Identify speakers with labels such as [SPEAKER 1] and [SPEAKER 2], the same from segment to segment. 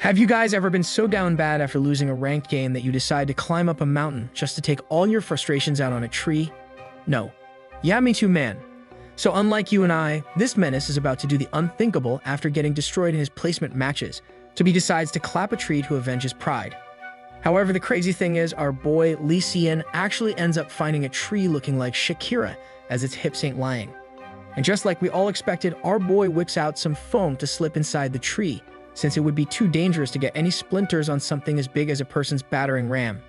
[SPEAKER 1] Have you guys ever been so down bad after losing a ranked game that you decide to climb up a mountain just to take all your frustrations out on a tree? No. Yeah, me too, man. So unlike you and I, this menace is about to do the unthinkable after getting destroyed in his placement matches, so he decides to clap a tree to avenge his pride. However, the crazy thing is, our boy Lee Sien actually ends up finding a tree looking like Shakira, as its hips ain't lying. And just like we all expected, our boy whips out some foam to slip inside the tree, since it would be too dangerous to get any splinters on something as big as a person's battering ram.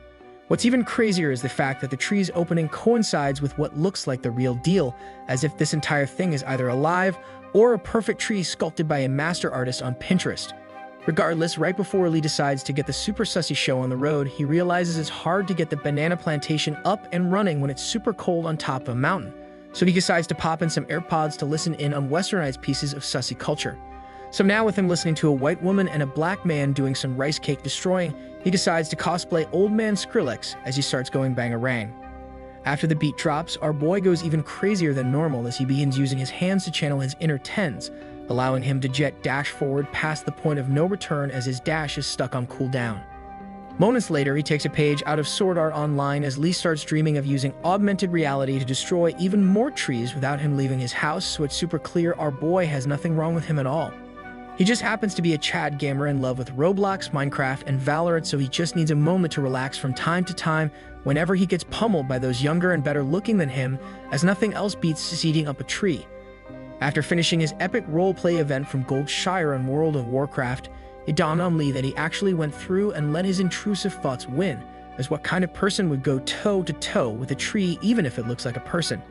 [SPEAKER 1] What's even crazier is the fact that the tree's opening coincides with what looks like the real deal, as if this entire thing is either alive or a perfect tree sculpted by a master artist on Pinterest. Regardless, right before Lee decides to get the super sussy show on the road, he realizes it's hard to get the banana plantation up and running when it's super cold on top of a mountain. So he decides to pop in some AirPods to listen in on westernized pieces of sussy culture. So now with him listening to a white woman and a black man doing some rice cake destroying, he decides to cosplay Old Man Skrillex as he starts going bangarang. After the beat drops, our boy goes even crazier than normal as he begins using his hands to channel his inner tens, allowing him to jet dash forward past the point of no return as his dash is stuck on cooldown. Moments later, he takes a page out of Sword Art Online as Lee starts dreaming of using augmented reality to destroy even more trees without him leaving his house, so it's super clear our boy has nothing wrong with him at all. He just happens to be a Chad gamer in love with Roblox, Minecraft, and Valorant, so he just needs a moment to relax from time to time whenever he gets pummeled by those younger and better looking than him, as nothing else beats eating up a tree. After finishing his epic roleplay event from Goldshire in World of Warcraft, it dawned on Lee that he actually went through and let his intrusive thoughts win, as what kind of person would go toe-to-toe with a tree even if it looks like a person?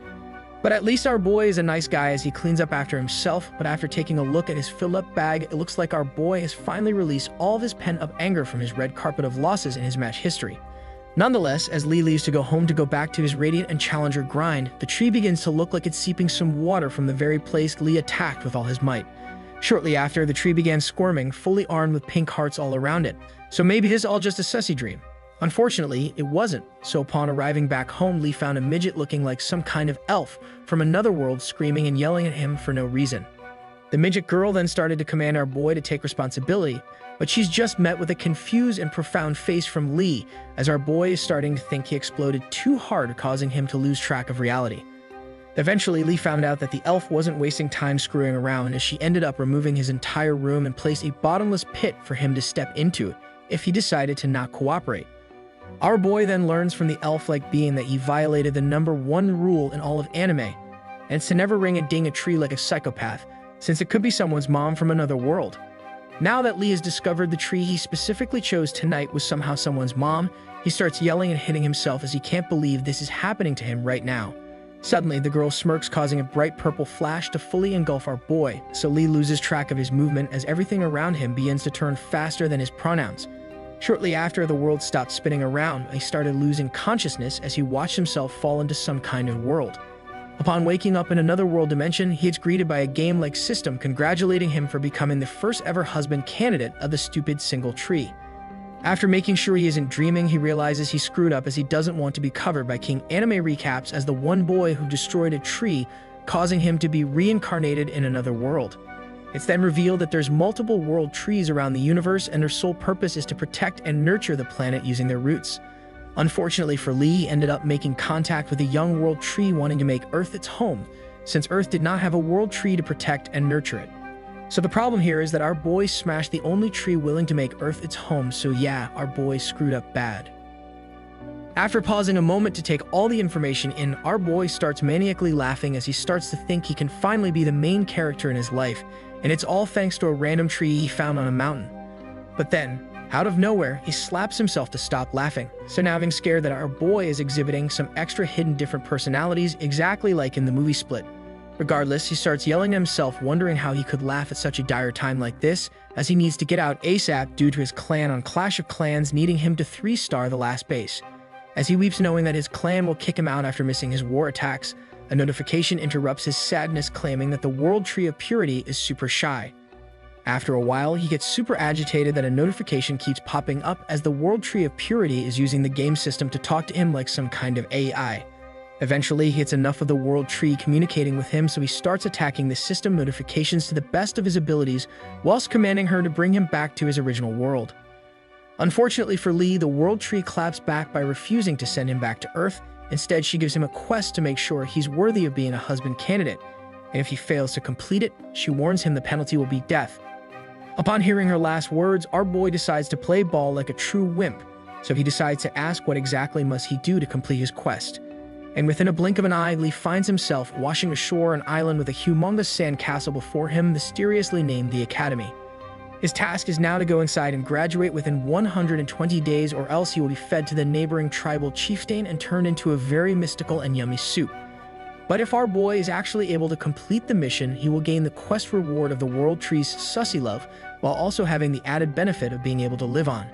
[SPEAKER 1] But at least our boy is a nice guy as he cleans up after himself, but after taking a look at his fill-up bag, it looks like our boy has finally released all of his pent-up anger from his red carpet of losses in his match history. Nonetheless, as Lee leaves to go home to go back to his Radiant and Challenger grind, the tree begins to look like it's seeping some water from the very place Lee attacked with all his might. Shortly after, the tree began squirming, fully armed with pink hearts all around it. So maybe this is all just a sussy dream. Unfortunately, it wasn't, so upon arriving back home, Lee found a midget looking like some kind of elf from another world screaming and yelling at him for no reason. The midget girl then started to command our boy to take responsibility, but she's just met with a confused and profound face from Lee, as our boy is starting to think he exploded too hard, causing him to lose track of reality. Eventually, Lee found out that the elf wasn't wasting time screwing around, as she ended up removing his entire room and placed a bottomless pit for him to step into if he decided to not cooperate. Our boy then learns from the elf-like being that he violated the #1 rule in all of anime, and it's to never ring a ding a tree like a psychopath, since it could be someone's mom from another world. Now that Lee has discovered the tree he specifically chose tonight was somehow someone's mom, he starts yelling and hitting himself as he can't believe this is happening to him right now. Suddenly, the girl smirks, causing a bright purple flash to fully engulf our boy, so Lee loses track of his movement as everything around him begins to turn faster than his pronouns. Shortly after, the world stopped spinning around, he started losing consciousness as he watched himself fall into some kind of world. Upon waking up in another world dimension, he is greeted by a game-like system congratulating him for becoming the first ever husband candidate of the stupid single tree. After making sure he isn't dreaming, he realizes he screwed up as he doesn't want to be covered by King Anime Recaps as the one boy who destroyed a tree, causing him to be reincarnated in another world. It's then revealed that there's multiple world trees around the universe and their sole purpose is to protect and nurture the planet using their roots. Unfortunately for Lee, he ended up making contact with a young world tree wanting to make Earth its home, since Earth did not have a world tree to protect and nurture it. So the problem here is that our boy smashed the only tree willing to make Earth its home, so yeah, our boy screwed up bad. After pausing a moment to take all the information in, our boy starts maniacally laughing as he starts to think he can finally be the main character in his life, and it's all thanks to a random tree he found on a mountain. But then, out of nowhere, he slaps himself to stop laughing. So now being scared that our boy is exhibiting some extra hidden different personalities, exactly like in the movie Split. Regardless, he starts yelling at himself, wondering how he could laugh at such a dire time like this, as he needs to get out ASAP due to his clan on Clash of Clans needing him to 3-star the last base. As he weeps knowing that his clan will kick him out after missing his war attacks, a notification interrupts his sadness claiming that the World Tree of Purity is super shy. After a while, he gets super agitated that a notification keeps popping up as the World Tree of Purity is using the game system to talk to him like some kind of AI. Eventually, he gets enough of the world tree communicating with him, so he starts attacking the system notifications to the best of his abilities, whilst commanding her to bring him back to his original world. Unfortunately for Lee, the world tree claps back by refusing to send him back to Earth. Instead, she gives him a quest to make sure he's worthy of being a husband candidate, and if he fails to complete it, she warns him the penalty will be death. Upon hearing her last words, our boy decides to play ball like a true wimp, so he decides to ask what exactly must he do to complete his quest. And within a blink of an eye, Lee finds himself washing ashore an island with a humongous sand castle before him, mysteriously named the Academy. His task is now to go inside and graduate within 120 days, or else he will be fed to the neighboring tribal chieftain and turned into a very mystical and yummy soup. But if our boy is actually able to complete the mission, he will gain the quest reward of the world tree's sussy love, while also having the added benefit of being able to live on.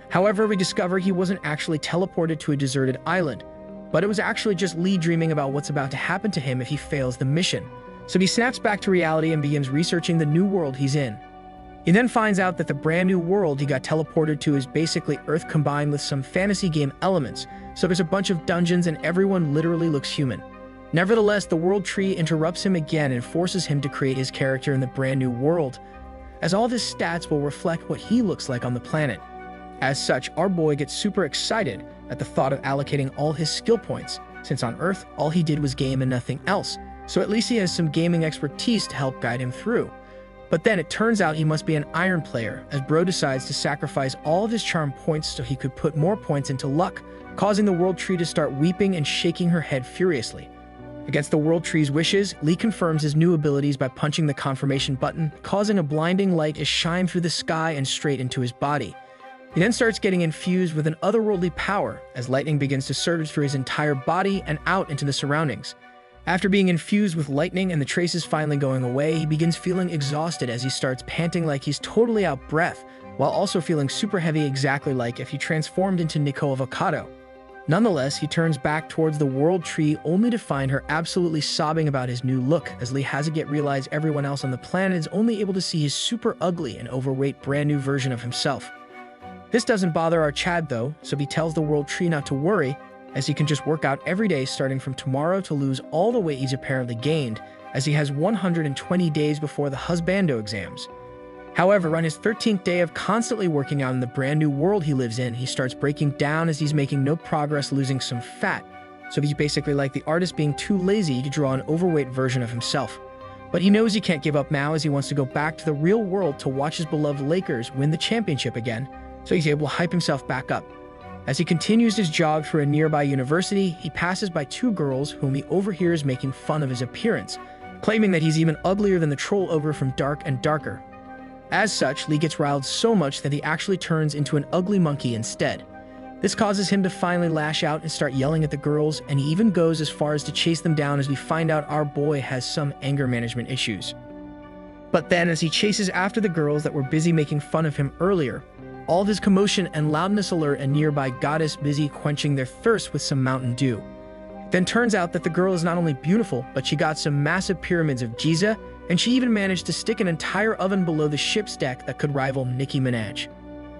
[SPEAKER 1] However, we discover he wasn't actually teleported to a deserted island, but it was actually just Lee dreaming about what's about to happen to him if he fails the mission. So he snaps back to reality and begins researching the new world he's in. He then finds out that the brand new world he got teleported to is basically Earth combined with some fantasy game elements, so there's a bunch of dungeons and everyone literally looks human. Nevertheless, the world tree interrupts him again and forces him to create his character in the brand new world, as all of his stats will reflect what he looks like on the planet. As such, our boy gets super excited at the thought of allocating all his skill points, since on Earth, all he did was game and nothing else, so at least he has some gaming expertise to help guide him through. But then it turns out he must be an iron player, as Bro decides to sacrifice all of his charm points so he could put more points into luck, causing the world tree to start weeping and shaking her head furiously. Against the world tree's wishes, Lee confirms his new abilities by punching the confirmation button, causing a blinding light to shine through the sky and straight into his body. He then starts getting infused with an otherworldly power, as lightning begins to surge through his entire body and out into the surroundings. After being infused with lightning and the traces finally going away, he begins feeling exhausted as he starts panting like he's totally out of breath, while also feeling super heavy, exactly like if he transformed into Nico Avocado. Nonetheless, he turns back towards the world tree only to find her absolutely sobbing about his new look, as Lee hasn't yet realized everyone else on the planet is only able to see his super ugly and overweight brand new version of himself. This doesn't bother our Chad though, so he tells the world tree not to worry, as he can just work out every day starting from tomorrow to lose all the weight he's apparently gained, as he has 120 days before the husbando exams. However, on his 13th day of constantly working out in the brand new world he lives in, he starts breaking down as he's making no progress, losing some fat, so he's basically like the artist being too lazy to draw an overweight version of himself. But he knows he can't give up now, as he wants to go back to the real world to watch his beloved Lakers win the championship again, so he's able to hype himself back up. As he continues his jog through a nearby university, he passes by two girls whom he overhears making fun of his appearance, claiming that he's even uglier than the troll ogre from Dark and Darker. As such, Lee gets riled so much that he actually turns into an ugly monkey instead. This causes him to finally lash out and start yelling at the girls, and he even goes as far as to chase them down, as we find out our boy has some anger management issues. But then, as he chases after the girls that were busy making fun of him earlier, all of his commotion and loudness alert a nearby goddess busy quenching their thirst with some Mountain Dew. It then turns out that the girl is not only beautiful, but she got some massive pyramids of Giza, and she even managed to stick an entire oven below the ship's deck that could rival Nicki Minaj.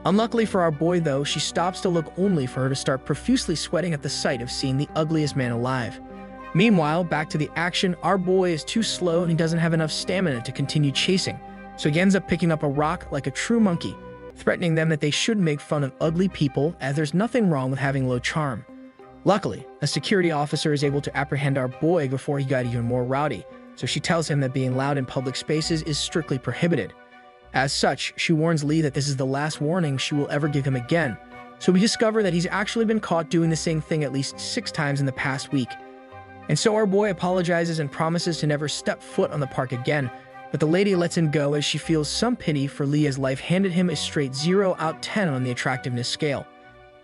[SPEAKER 1] Unluckily for our boy though, she stops to look only for her to start profusely sweating at the sight of seeing the ugliest man alive. Meanwhile, back to the action, our boy is too slow and he doesn't have enough stamina to continue chasing, so he ends up picking up a rock like a true monkey, threatening them that they shouldn't make fun of ugly people, as there's nothing wrong with having low charm. Luckily, a security officer is able to apprehend our boy before he got even more rowdy, so she tells him that being loud in public spaces is strictly prohibited. As such, she warns Lee that this is the last warning she will ever give him again, so we discover that he's actually been caught doing the same thing at least 6 times in the past week. And so our boy apologizes and promises to never step foot on the park again, but the lady lets him go as she feels some pity for Lee, as life handed him a straight 0 out of 10 on the attractiveness scale.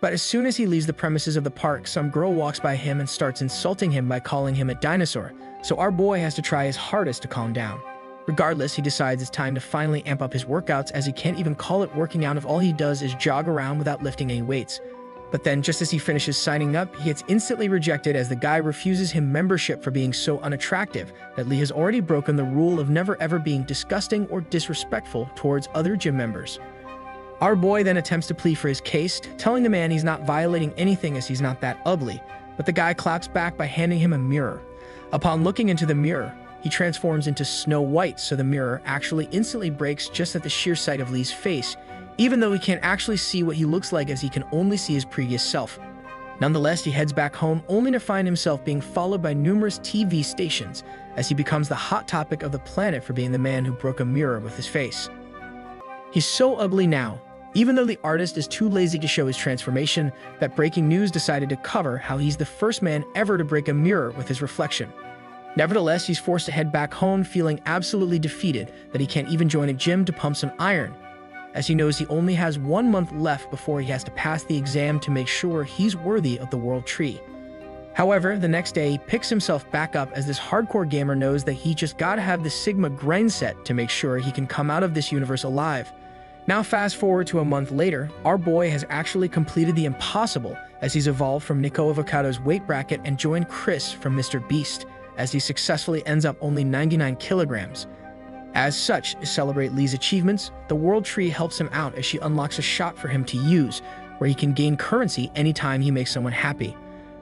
[SPEAKER 1] But as soon as he leaves the premises of the park, some girl walks by him and starts insulting him by calling him a dinosaur, so our boy has to try his hardest to calm down. Regardless, he decides it's time to finally amp up his workouts, as he can't even call it working out if all he does is jog around without lifting any weights. But then, just as he finishes signing up, he gets instantly rejected as the guy refuses him membership for being so unattractive that Lee has already broken the rule of never ever being disgusting or disrespectful towards other gym members. Our boy then attempts to plead for his case, telling the man he's not violating anything as he's not that ugly, but the guy claps back by handing him a mirror. Upon looking into the mirror, he transforms into Snow White, so the mirror actually instantly breaks just at the sheer sight of Lee's face, even though he can't actually see what he looks like as he can only see his previous self. Nonetheless, he heads back home only to find himself being followed by numerous TV stations as he becomes the hot topic of the planet for being the man who broke a mirror with his face. He's so ugly now, even though the artist is too lazy to show his transformation, that Breaking News decided to cover how he's the first man ever to break a mirror with his reflection. Nevertheless, he's forced to head back home feeling absolutely defeated that he can't even join a gym to pump some iron, as he knows he only has 1 month left before he has to pass the exam to make sure he's worthy of the World Tree. However, the next day, he picks himself back up as this hardcore gamer knows that he just gotta have the Sigma grind set to make sure he can come out of this universe alive. Now fast forward to a month later, our boy has actually completed the impossible as he's evolved from Nico Avocado's weight bracket and joined Chris from Mr. Beast, as he successfully ends up only 99 kilograms. As such, to celebrate Lee's achievements, the World Tree helps him out as she unlocks a shop for him to use, where he can gain currency anytime he makes someone happy.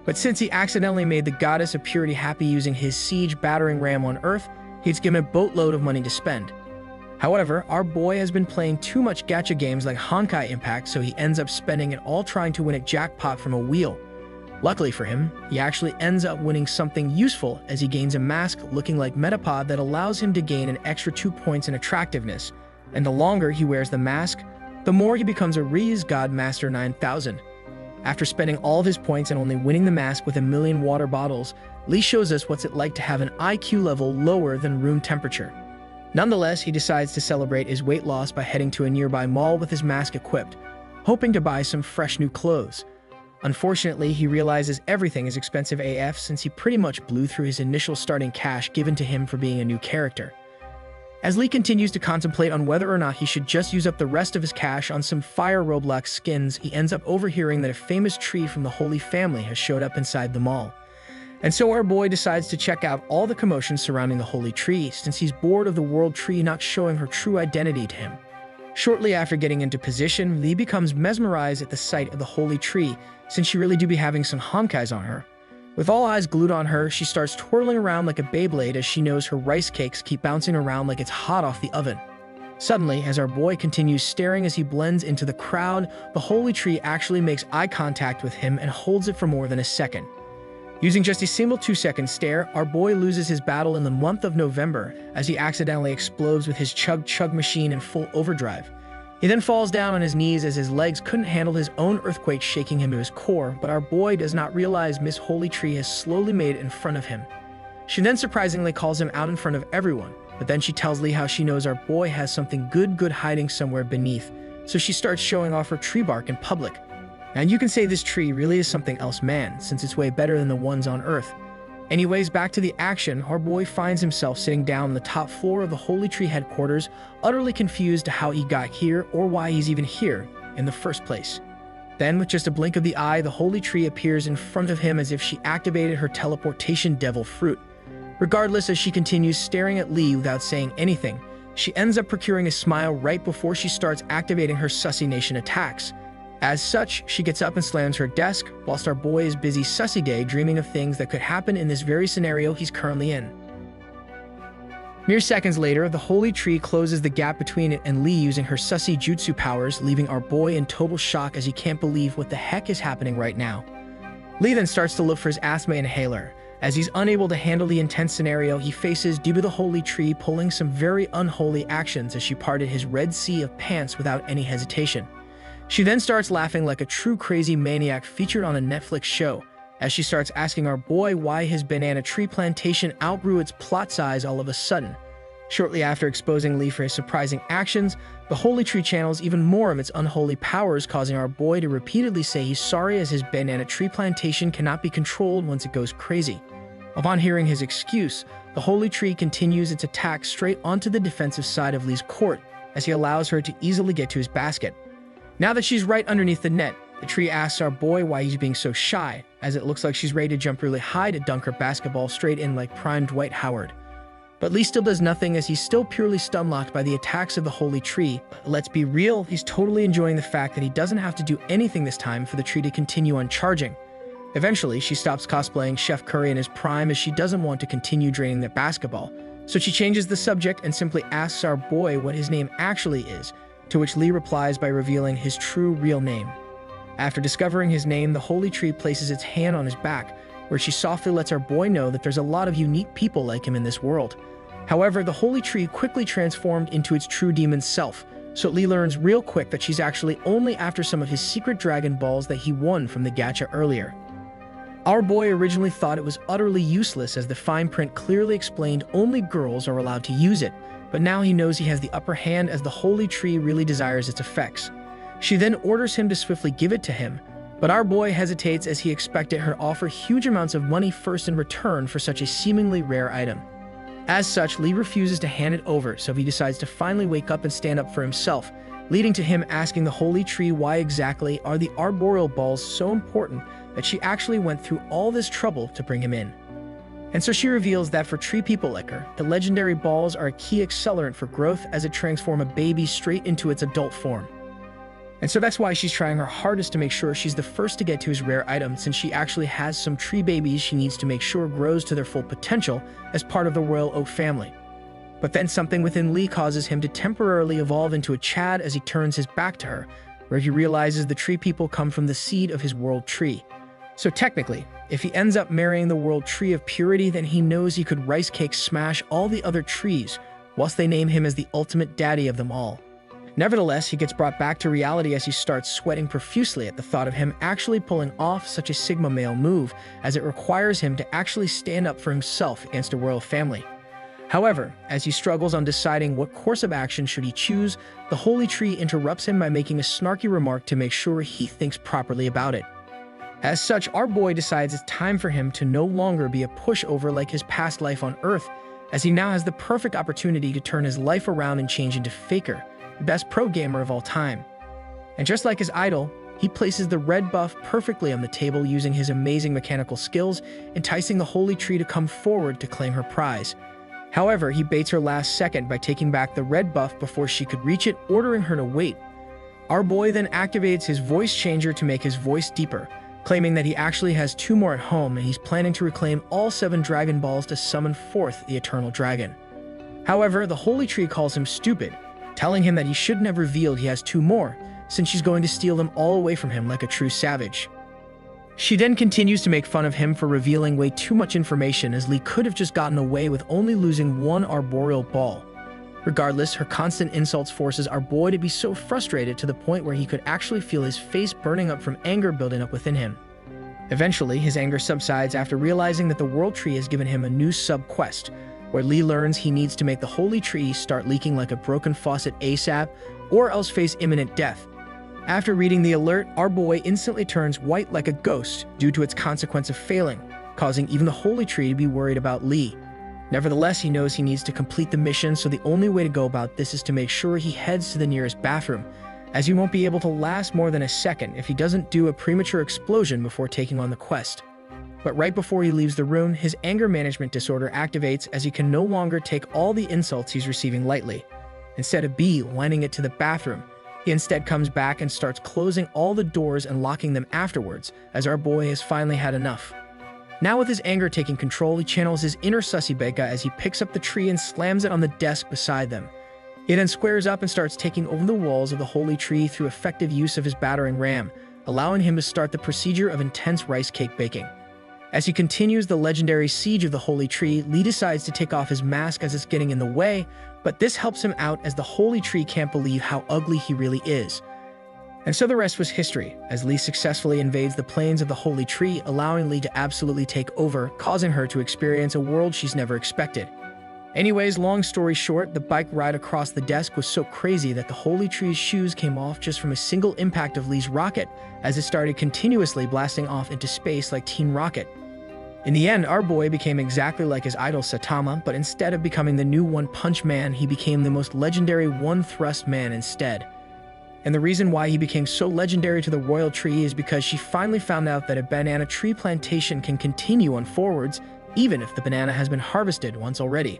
[SPEAKER 1] But since he accidentally made the Goddess of Purity happy using his siege battering ram on Earth, he's given a boatload of money to spend. However, our boy has been playing too much gacha games like Honkai Impact, so he ends up spending it all trying to win a jackpot from a wheel. Luckily for him, he actually ends up winning something useful as he gains a mask looking like Metapod that allows him to gain an extra 2 points in attractiveness, and the longer he wears the mask, the more he becomes a Riz God Master 9000. After spending all of his points and only winning the mask with 1,000,000 water bottles, Lee shows us what's it like to have an IQ level lower than room temperature. Nonetheless, he decides to celebrate his weight loss by heading to a nearby mall with his mask equipped, hoping to buy some fresh new clothes. Unfortunately, he realizes everything is expensive AF since he pretty much blew through his initial starting cash given to him for being a new character. As Lee continues to contemplate on whether or not he should just use up the rest of his cash on some fire Roblox skins, he ends up overhearing that a famous tree from the Holy Family has showed up inside the mall. And so our boy decides to check out all the commotion surrounding the Holy Tree since he's bored of the World Tree not showing her true identity to him. Shortly after getting into position, Lee becomes mesmerized at the sight of the Holy Tree since she really do be having some honkais on her. With all eyes glued on her, she starts twirling around like a Beyblade as she knows her rice cakes keep bouncing around like it's hot off the oven. Suddenly, as our boy continues staring as he blends into the crowd, the Holy Tree actually makes eye contact with him and holds it for more than a second. Using just a single 2-second stare, our boy loses his battle in the month of November as he accidentally explodes with his chug-chug machine in full overdrive. He then falls down on his knees as his legs couldn't handle his own earthquake shaking him to his core, but our boy does not realize Miss Holy Tree has slowly made it in front of him. She then surprisingly calls him out in front of everyone, but then she tells Lee how she knows our boy has something good hiding somewhere beneath, so she starts showing off her tree bark in public. Now you can say this tree really is something else, man, since it's way better than the ones on Earth. Anyways, back to the action, our boy finds himself sitting down on the top floor of the Holy Tree headquarters, utterly confused to how he got here or why he's even here in the first place. Then, with just a blink of the eye, the Holy Tree appears in front of him as if she activated her teleportation devil fruit. Regardless, as she continues staring at Lee without saying anything, she ends up procuring a smile right before she starts activating her Sussy Nation attacks. As such, she gets up and slams her desk, whilst our boy is busy sussy day dreaming of things that could happen in this very scenario he's currently in. Mere seconds later, the Holy Tree closes the gap between it and Lee using her sussy jutsu powers, leaving our boy in total shock as he can't believe what the heck is happening right now. Lee then starts to look for his asthma inhaler, as he's unable to handle the intense scenario he faces due to the Holy Tree pulling some very unholy actions as she parted his red sea of pants without any hesitation. She then starts laughing like a true crazy maniac featured on a Netflix show, as she starts asking our boy why his banana tree plantation outgrew its plot size all of a sudden. Shortly after exposing Lee for his surprising actions, the Holy Tree channels even more of its unholy powers, causing our boy to repeatedly say he's sorry as his banana tree plantation cannot be controlled once it goes crazy. Upon hearing his excuse, the Holy Tree continues its attack straight onto the defensive side of Lee's court, as he allows her to easily get to his basket. Now that she's right underneath the net, the tree asks our boy why he's being so shy, as it looks like she's ready to jump really high to dunk her basketball straight in like prime Dwight Howard. But Lee still does nothing as he's still purely stun-locked by the attacks of the Holy Tree. But let's be real, he's totally enjoying the fact that he doesn't have to do anything this time for the tree to continue on charging. Eventually, she stops cosplaying Chef Curry in his prime as she doesn't want to continue draining the basketball, so she changes the subject and simply asks our boy what his name actually is, to which Lee replies by revealing his true real name. After discovering his name, the holy tree places its hand on his back, where she softly lets our boy know that there's a lot of unique people like him in this world. However, the holy tree quickly transformed into its true demon self, so Lee learns real quick that she's actually only after some of his secret Dragon Balls that he won from the gacha earlier. Our boy originally thought it was utterly useless as the fine print clearly explained only girls are allowed to use it, but now he knows he has the upper hand as the holy tree really desires its effects. She then orders him to swiftly give it to him, but our boy hesitates as he expected her to offer huge amounts of money first in return for such a seemingly rare item. As such, Lee refuses to hand it over, so he decides to finally wake up and stand up for himself, leading to him asking the holy tree why exactly are the arboreal balls so important that she actually went through all this trouble to bring him in. And so she reveals that for tree people like her, the legendary balls are a key accelerant for growth as it transforms a baby straight into its adult form. And so that's why she's trying her hardest to make sure she's the first to get to his rare item, since she actually has some tree babies she needs to make sure grows to their full potential as part of the Royal Oak family. But then something within Lee causes him to temporarily evolve into a Chad as he turns his back to her, where he realizes the tree people come from the seed of his world tree. So technically, if he ends up marrying the world tree of purity, then he knows he could rice cake smash all the other trees, whilst they name him as the ultimate daddy of them all. Nevertheless, he gets brought back to reality as he starts sweating profusely at the thought of him actually pulling off such a Sigma male move, as it requires him to actually stand up for himself against a royal family. However, as he struggles on deciding what course of action should he choose, the holy tree interrupts him by making a snarky remark to make sure he thinks properly about it. As such, our boy decides it's time for him to no longer be a pushover like his past life on Earth, as he now has the perfect opportunity to turn his life around and change into Faker, the best pro gamer of all time. And just like his idol, he places the red buff perfectly on the table using his amazing mechanical skills, enticing the holy tree to come forward to claim her prize. However, he baits her last second by taking back the red buff before she could reach it, ordering her to wait. Our boy then activates his voice changer to make his voice deeper, claiming that he actually has 2 more at home and he's planning to reclaim all 7 Dragon Balls to summon forth the Eternal Dragon. However, the holy tree calls him stupid, telling him that he shouldn't have revealed he has 2 more, since she's going to steal them all away from him like a true savage. She then continues to make fun of him for revealing way too much information, as Lee could have just gotten away with only losing 1 arboreal ball. Regardless, her constant insults forces our boy to be so frustrated to the point where he could actually feel his face burning up from anger building up within him. Eventually, his anger subsides after realizing that the World Tree has given him a new sub-quest, where Lee learns he needs to make the Holy Tree start leaking like a broken faucet ASAP, or else face imminent death. After reading the alert, our boy instantly turns white like a ghost due to its consequence of failing, causing even the Holy Tree to be worried about Lee. Nevertheless, he knows he needs to complete the mission, so the only way to go about this is to make sure he heads to the nearest bathroom, as he won't be able to last more than a second if he doesn't do a premature explosion before taking on the quest. But right before he leaves the room, his anger management disorder activates as he can no longer take all the insults he's receiving lightly. Instead of lining it to the bathroom, he instead comes back and starts closing all the doors and locking them afterwards, as our boy has finally had enough. Now with his anger taking control, he channels his inner Sussy Beka as he picks up the tree and slams it on the desk beside them. He then squares up and starts taking over the walls of the holy tree through effective use of his battering ram, allowing him to start the procedure of intense rice cake baking. As he continues the legendary siege of the holy tree, Lee decides to take off his mask as it's getting in the way, but this helps him out as the holy tree can't believe how ugly he really is. And so the rest was history, as Lee successfully invades the plains of the holy tree, allowing Lee to absolutely take over, causing her to experience a world she's never expected. Anyways, long story short, the bike ride across the desk was so crazy that the holy tree's shoes came off just from a single impact of Lee's rocket, as it started continuously blasting off into space like Teen Rocket. In the end, our boy became exactly like his idol Saitama, but instead of becoming the new One Punch Man, he became the most legendary One Thrust Man instead. And the reason why he became so legendary to the royal tree is because she finally found out that a banana tree plantation can continue on forwards, even if the banana has been harvested once already.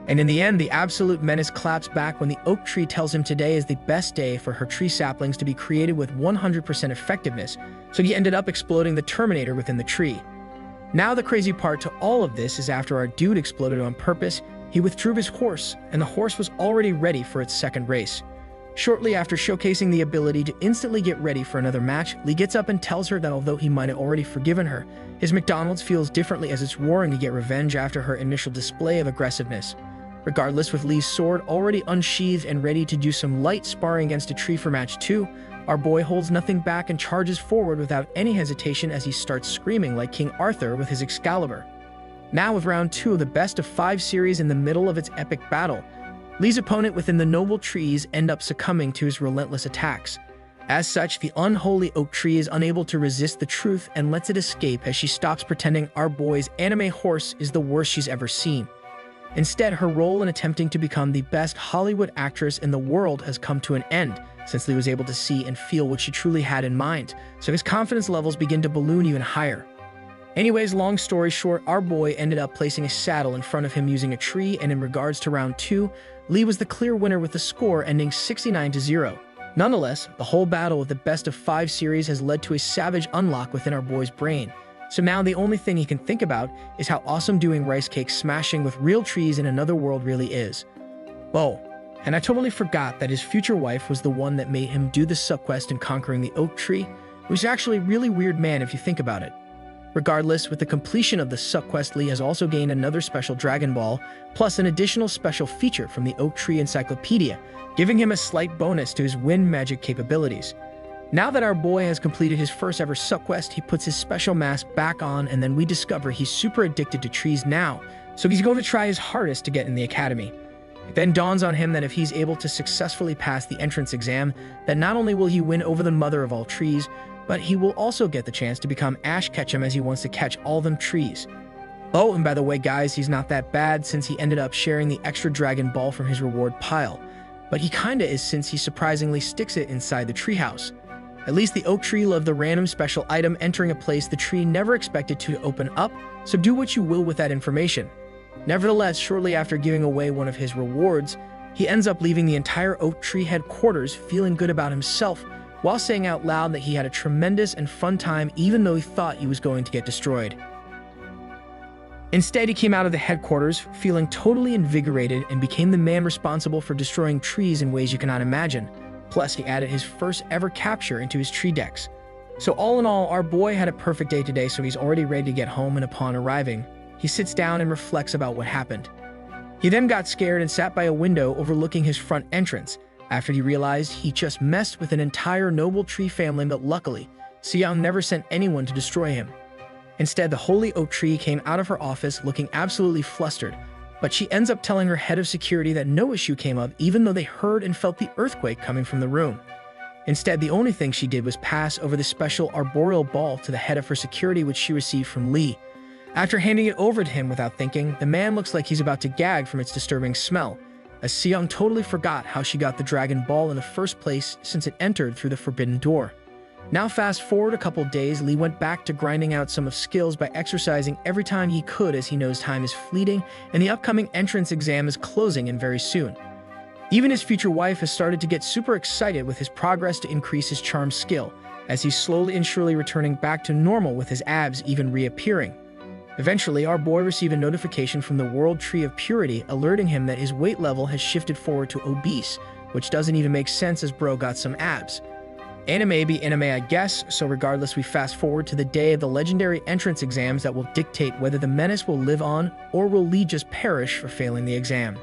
[SPEAKER 1] And in the end, the absolute menace claps back when the oak tree tells him today is the best day for her tree saplings to be created with 100% effectiveness, so he ended up exploding the Terminator within the tree. Now the crazy part to all of this is after our dude exploded on purpose, he withdrew his horse, and the horse was already ready for its second race. Shortly after showcasing the ability to instantly get ready for another match, Lee gets up and tells her that although he might have already forgiven her, his McDonald's feels differently as it's roaring to get revenge after her initial display of aggressiveness. Regardless, with Lee's sword already unsheathed and ready to do some light sparring against a tree for match 2, our boy holds nothing back and charges forward without any hesitation as he starts screaming like King Arthur with his Excalibur. Now with round 2 of the best of 5 series in the middle of its epic battle, Lee's opponent within the noble trees end up succumbing to his relentless attacks. As such, the unholy oak tree is unable to resist the truth and lets it escape as she stops pretending our boy's anime horse is the worst she's ever seen. Instead, her role in attempting to become the best Hollywood actress in the world has come to an end, since Lee was able to see and feel what she truly had in mind, so his confidence levels begin to balloon even higher. Anyways, long story short, our boy ended up placing a saddle in front of him using a tree, and in regards to round 2, Lee was the clear winner with the score ending 69-0. Nonetheless, the whole battle with the best of 5 series has led to a savage unlock within our boy's brain. So now the only thing he can think about is how awesome doing rice cake smashing with real trees in another world really is. Whoa, and I totally forgot that his future wife was the one that made him do the subquest in conquering the oak tree, who's actually a really weird man if you think about it. Regardless, with the completion of the subquest, Lee has also gained another special Dragon Ball, plus an additional special feature from the Oak Tree Encyclopedia, giving him a slight bonus to his wind magic capabilities. Now that our boy has completed his first ever subquest, he puts his special mask back on, and then we discover he's super addicted to trees now, so he's going to try his hardest to get in the academy. It then dawns on him that if he's able to successfully pass the entrance exam, that not only will he win over the mother of all trees, but he will also get the chance to become Ash Ketchum as he wants to catch all them trees. Oh, and by the way guys, he's not that bad since he ended up sharing the extra Dragon Ball from his reward pile. But he kinda is since he surprisingly sticks it inside the treehouse. At least the oak tree loved the random special item entering a place the tree never expected to open up, so do what you will with that information. Nevertheless, shortly after giving away one of his rewards, he ends up leaving the entire oak tree headquarters feeling good about himself, while saying out loud that he had a tremendous and fun time even though he thought he was going to get destroyed. Instead, he came out of the headquarters feeling totally invigorated and became the man responsible for destroying trees in ways you cannot imagine. Plus, he added his first ever capture into his tree decks. So all in all, our boy had a perfect day today, so he's already ready to get home, and upon arriving, he sits down and reflects about what happened. He then got scared and sat by a window overlooking his front entrance, after he realized he just messed with an entire noble tree family, but luckily, Xiao never sent anyone to destroy him. Instead, the holy oak tree came out of her office looking absolutely flustered, but she ends up telling her head of security that no issue came up even though they heard and felt the earthquake coming from the room. Instead, the only thing she did was pass over the special arboreal ball to the head of her security, which she received from Lee. After handing it over to him without thinking, the man looks like he's about to gag from its disturbing smell, as Seong totally forgot how she got the Dragon Ball in the first place since it entered through the forbidden door. Now fast forward a couple days, Lee went back to grinding out some of skills by exercising every time he could, as he knows time is fleeting and the upcoming entrance exam is closing in very soon. Even his future wife has started to get super excited with his progress to increase his charm skill, as he's slowly and surely returning back to normal with his abs even reappearing. Eventually, our boy received a notification from the World Tree of Purity alerting him that his weight level has shifted forward to obese, which doesn't even make sense as bro got some abs. Anime be anime, I guess, so regardless, we fast forward to the day of the legendary entrance exams that will dictate whether the menace will live on or will Lee just perish for failing the exam.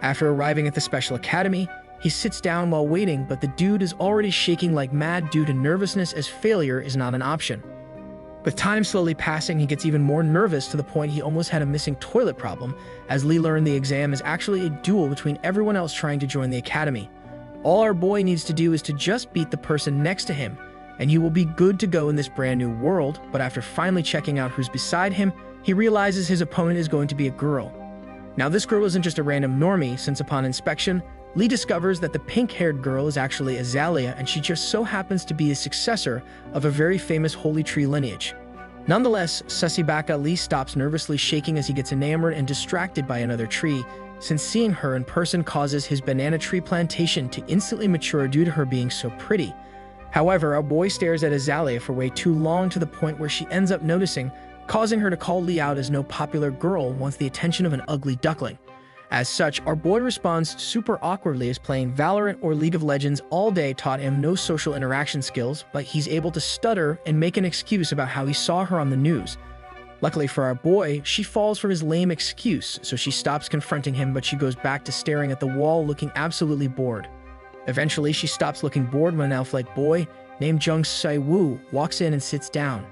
[SPEAKER 1] After arriving at the special academy, he sits down while waiting, but the dude is already shaking like mad due to nervousness, as failure is not an option. With time slowly passing, he gets even more nervous to the point he almost had a missing toilet problem, as Lee learned the exam is actually a duel between everyone else trying to join the academy. All our boy needs to do is to just beat the person next to him, and he will be good to go in this brand new world. But after finally checking out who's beside him, he realizes his opponent is going to be a girl. Now this girl isn't just a random normie, since upon inspection, Lee discovers that the pink-haired girl is actually Azalea, and she just so happens to be a successor of a very famous holy tree lineage. Nonetheless, Sussy Baka Lee stops nervously shaking as he gets enamored and distracted by another tree, since seeing her in person causes his banana tree plantation to instantly mature due to her being so pretty. However, our boy stares at Azalea for way too long to the point where she ends up noticing, causing her to call Lee out as no popular girl wants the attention of an ugly duckling. As such, our boy responds super awkwardly as playing Valorant or League of Legends all day taught him no social interaction skills, but he's able to stutter and make an excuse about how he saw her on the news. Luckily for our boy, she falls for his lame excuse, so she stops confronting him, but she goes back to staring at the wall looking absolutely bored. Eventually, she stops looking bored when an elf-like boy named Jung Sai-woo walks in and sits down.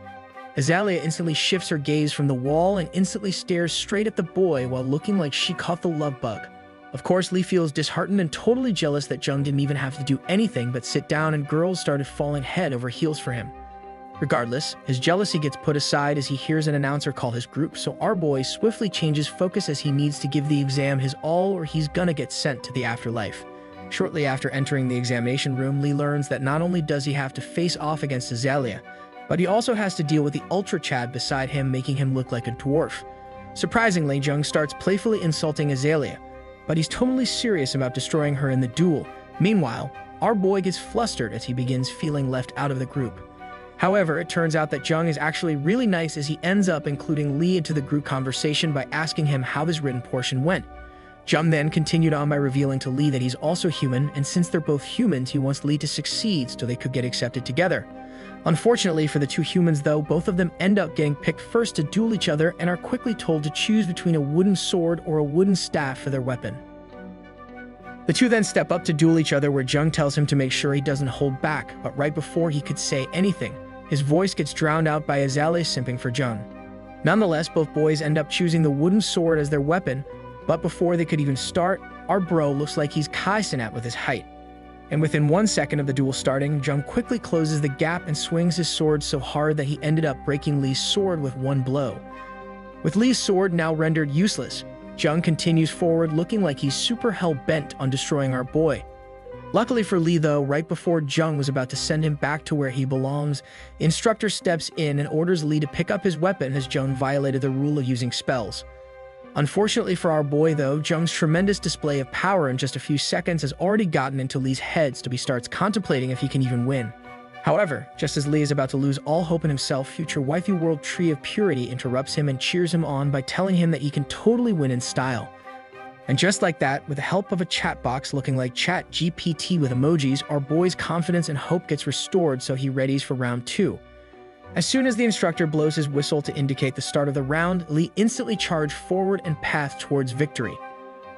[SPEAKER 1] Azalea instantly shifts her gaze from the wall and instantly stares straight at the boy while looking like she caught the love bug. Of course, Lee feels disheartened and totally jealous that Jung didn't even have to do anything but sit down, and girls started falling head over heels for him. Regardless, his jealousy gets put aside as he hears an announcer call his group, so our boy swiftly changes focus as he needs to give the exam his all or he's gonna get sent to the afterlife. Shortly after entering the examination room, Lee learns that not only does he have to face off against Azalea, but he also has to deal with the Ultra Chad beside him, making him look like a dwarf. Surprisingly, Jung starts playfully insulting Azalea, but he's totally serious about destroying her in the duel. Meanwhile, our boy gets flustered as he begins feeling left out of the group. However, it turns out that Jung is actually really nice as he ends up including Lee into the group conversation by asking him how his written portion went. Jung then continued on by revealing to Lee that he's also human, and since they're both humans, he wants Lee to succeed so they could get accepted together. Unfortunately for the two humans though, both of them end up getting picked first to duel each other and are quickly told to choose between a wooden sword or a wooden staff for their weapon. The two then step up to duel each other, where Jung tells him to make sure he doesn't hold back, but right before he could say anything, his voice gets drowned out by Azalea simping for Jung. Nonetheless, both boys end up choosing the wooden sword as their weapon, but before they could even start, our bro looks like he's Kai-Cenat with his height. And within 1 second of the duel starting, Jung quickly closes the gap and swings his sword so hard that he ended up breaking Lee's sword with one blow. With Lee's sword now rendered useless, Jung continues forward looking like he's super hell-bent on destroying our boy. Luckily for Lee though, right before Jung was about to send him back to where he belongs, the instructor steps in and orders Lee to pick up his weapon as Jung violated the rule of using spells. Unfortunately for our boy though, Jung's tremendous display of power in just a few seconds has already gotten into Lee's head, so he starts contemplating if he can even win. However, just as Lee is about to lose all hope in himself, future wifey world Tree of Purity interrupts him and cheers him on by telling him that he can totally win in style. And just like that, with the help of a chat box looking like Chat GPT with emojis, our boy's confidence and hope gets restored, so he readies for round 2. As soon as the instructor blows his whistle to indicate the start of the round, Lee instantly charged forward and path towards victory.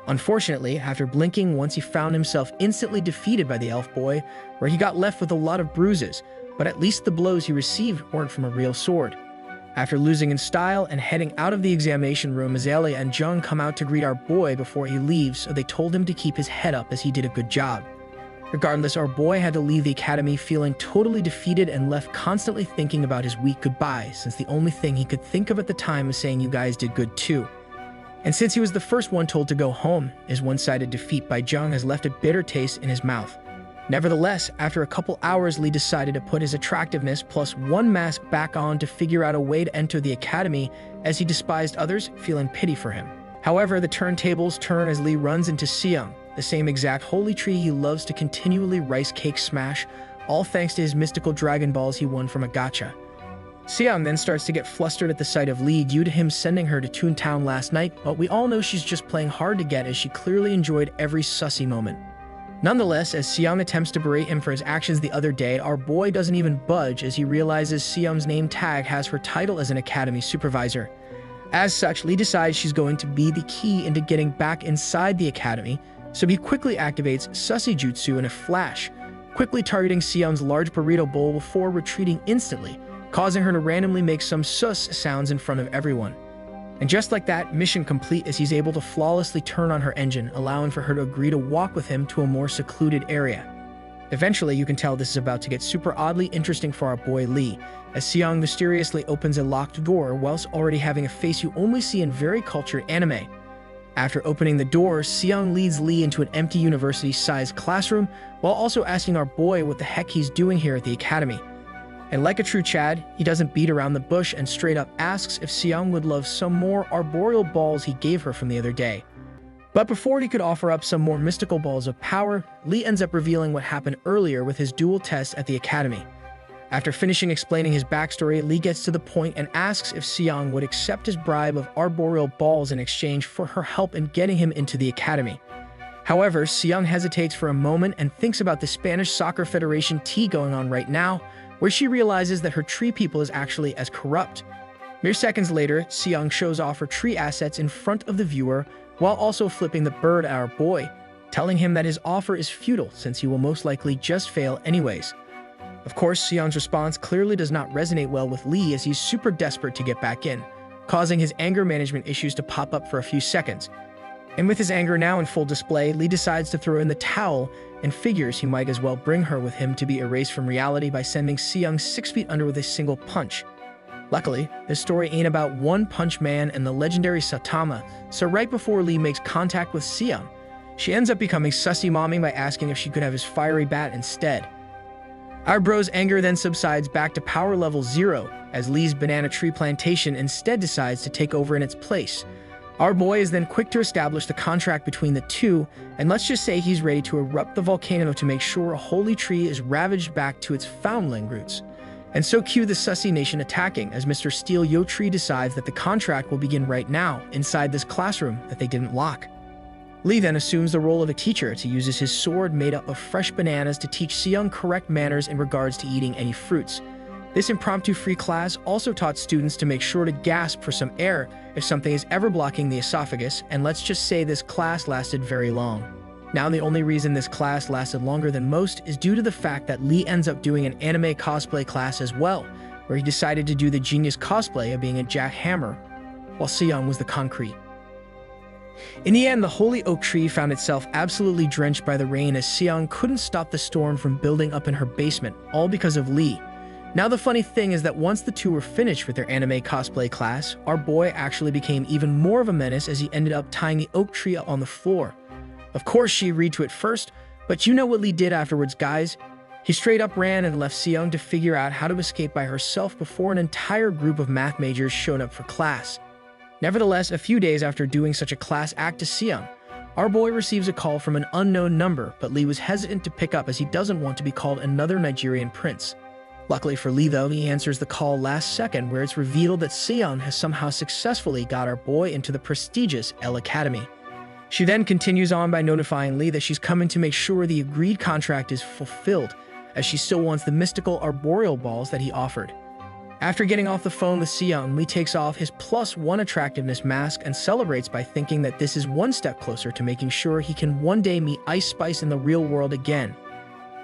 [SPEAKER 1] Unfortunately, after blinking once, he found himself instantly defeated by the elf boy, where he got left with a lot of bruises, but at least the blows he received weren't from a real sword. After losing in style and heading out of the examination room, Azalea and Jung come out to greet our boy before he leaves, so they told him to keep his head up as he did a good job. Regardless, our boy had to leave the academy feeling totally defeated and left constantly thinking about his weak goodbye, since the only thing he could think of at the time was saying you guys did good too. And since he was the first one told to go home, his one-sided defeat by Jung has left a bitter taste in his mouth. Nevertheless, after a couple hours, Lee decided to put his attractiveness plus one mask back on to figure out a way to enter the academy, as he despised others, feeling pity for him. However, the turntables turn as Lee runs into Seong, the same exact holy tree he loves to continually rice cake smash, all thanks to his mystical Dragon Balls he won from a gacha. Seong then starts to get flustered at the sight of Lee due to him sending her to Toontown last night, but we all know she's just playing hard to get, as she clearly enjoyed every sussy moment. Nonetheless, as Seong attempts to berate him for his actions the other day, our boy doesn't even budge as he realizes Seong's name tag has her title as an academy supervisor. As such, Lee decides she's going to be the key into getting back inside the academy, so he quickly activates Sussy Jutsu in a flash, quickly targeting Seong's large burrito bowl before retreating instantly, causing her to randomly make some sus sounds in front of everyone. And just like that, mission complete, as he's able to flawlessly turn on her engine, allowing for her to agree to walk with him to a more secluded area. Eventually, you can tell this is about to get super oddly interesting for our boy Lee, as Seong mysteriously opens a locked door whilst already having a face you only see in very cultured anime. After opening the door, Seong leads Lee into an empty university-sized classroom, while also asking our boy what the heck he's doing here at the academy. And like a true Chad, he doesn't beat around the bush and straight up asks if Seong would love some more arboreal balls he gave her from the other day. But before he could offer up some more mystical balls of power, Lee ends up revealing what happened earlier with his dual test at the academy. After finishing explaining his backstory, Lee gets to the point and asks if Seong would accept his bribe of arboreal balls in exchange for her help in getting him into the academy. However, Seong hesitates for a moment and thinks about the Spanish Soccer Federation tea going on right now, where she realizes that her tree people is actually as corrupt. Mere seconds later, Seong shows off her tree assets in front of the viewer while also flipping the bird at our boy, telling him that his offer is futile since he will most likely just fail anyways. Of course, Seong's response clearly does not resonate well with Lee as he's super desperate to get back in, causing his anger management issues to pop up for a few seconds. And with his anger now in full display, Lee decides to throw in the towel and figures he might as well bring her with him to be erased from reality by sending Seong 6 feet under with a single punch. Luckily, this story ain't about One Punch Man and the legendary Saitama, so right before Lee makes contact with Seong, she ends up becoming sussy momming by asking if she could have his fiery bat instead. Our bro's anger then subsides back to power level 0 as Lee's banana tree plantation instead decides to take over in its place. Our boy is then quick to establish the contract between the two, and let's just say he's ready to erupt the volcano to make sure a holy tree is ravaged back to its foundling roots. And so cue the Sussy Nation attacking as Mr. Steel Yo Tree decides that the contract will begin right now inside this classroom that they didn't lock. Lee then assumes the role of a teacher as he uses his sword made up of fresh bananas to teach Seong correct manners in regards to eating any fruits. This impromptu free class also taught students to make sure to gasp for some air if something is ever blocking the esophagus, and let's just say this class lasted very long. Now, the only reason this class lasted longer than most is due to the fact that Lee ends up doing an anime cosplay class as well, where he decided to do the genius cosplay of being a jackhammer, while Seong was the concrete. In the end, the holy oak tree found itself absolutely drenched by the rain as Seong couldn't stop the storm from building up in her basement, all because of Lee. Now the funny thing is that once the two were finished with their anime cosplay class, our boy actually became even more of a menace as he ended up tying the oak tree up on the floor. Of course, she agreed to it first, but you know what Lee did afterwards, guys? He straight up ran and left Seong to figure out how to escape by herself before an entire group of math majors showed up for class. Nevertheless, a few days after doing such a class act to Seong, our boy receives a call from an unknown number, but Lee was hesitant to pick up as he doesn't want to be called another Nigerian prince. Luckily for Lee, though, he answers the call last second, where it's revealed that Seong has somehow successfully got our boy into the prestigious L Academy. She then continues on by notifying Lee that she's coming to make sure the agreed contract is fulfilled, as she still wants the mystical arboreal balls that he offered. After getting off the phone with Seong, Lee takes off his +1 attractiveness mask and celebrates by thinking that this is one step closer to making sure he can one day meet Ice Spice in the real world again.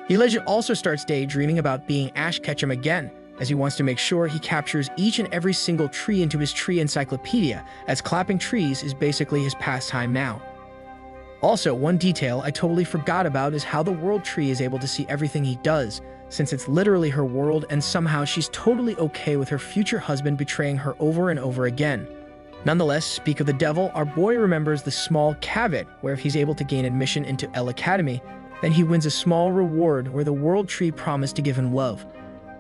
[SPEAKER 1] He legit also starts daydreaming about being Ash Ketchum again, as he wants to make sure he captures each and every single tree into his tree encyclopedia, as clapping trees is basically his pastime now. Also, one detail I totally forgot about is how the world tree is able to see everything he does, since it's literally her world and somehow she's totally okay with her future husband betraying her over and over again. Nonetheless, speak of the devil, our boy remembers the small caveat where if he's able to gain admission into L Academy, then he wins a small reward where the world tree promised to give him love.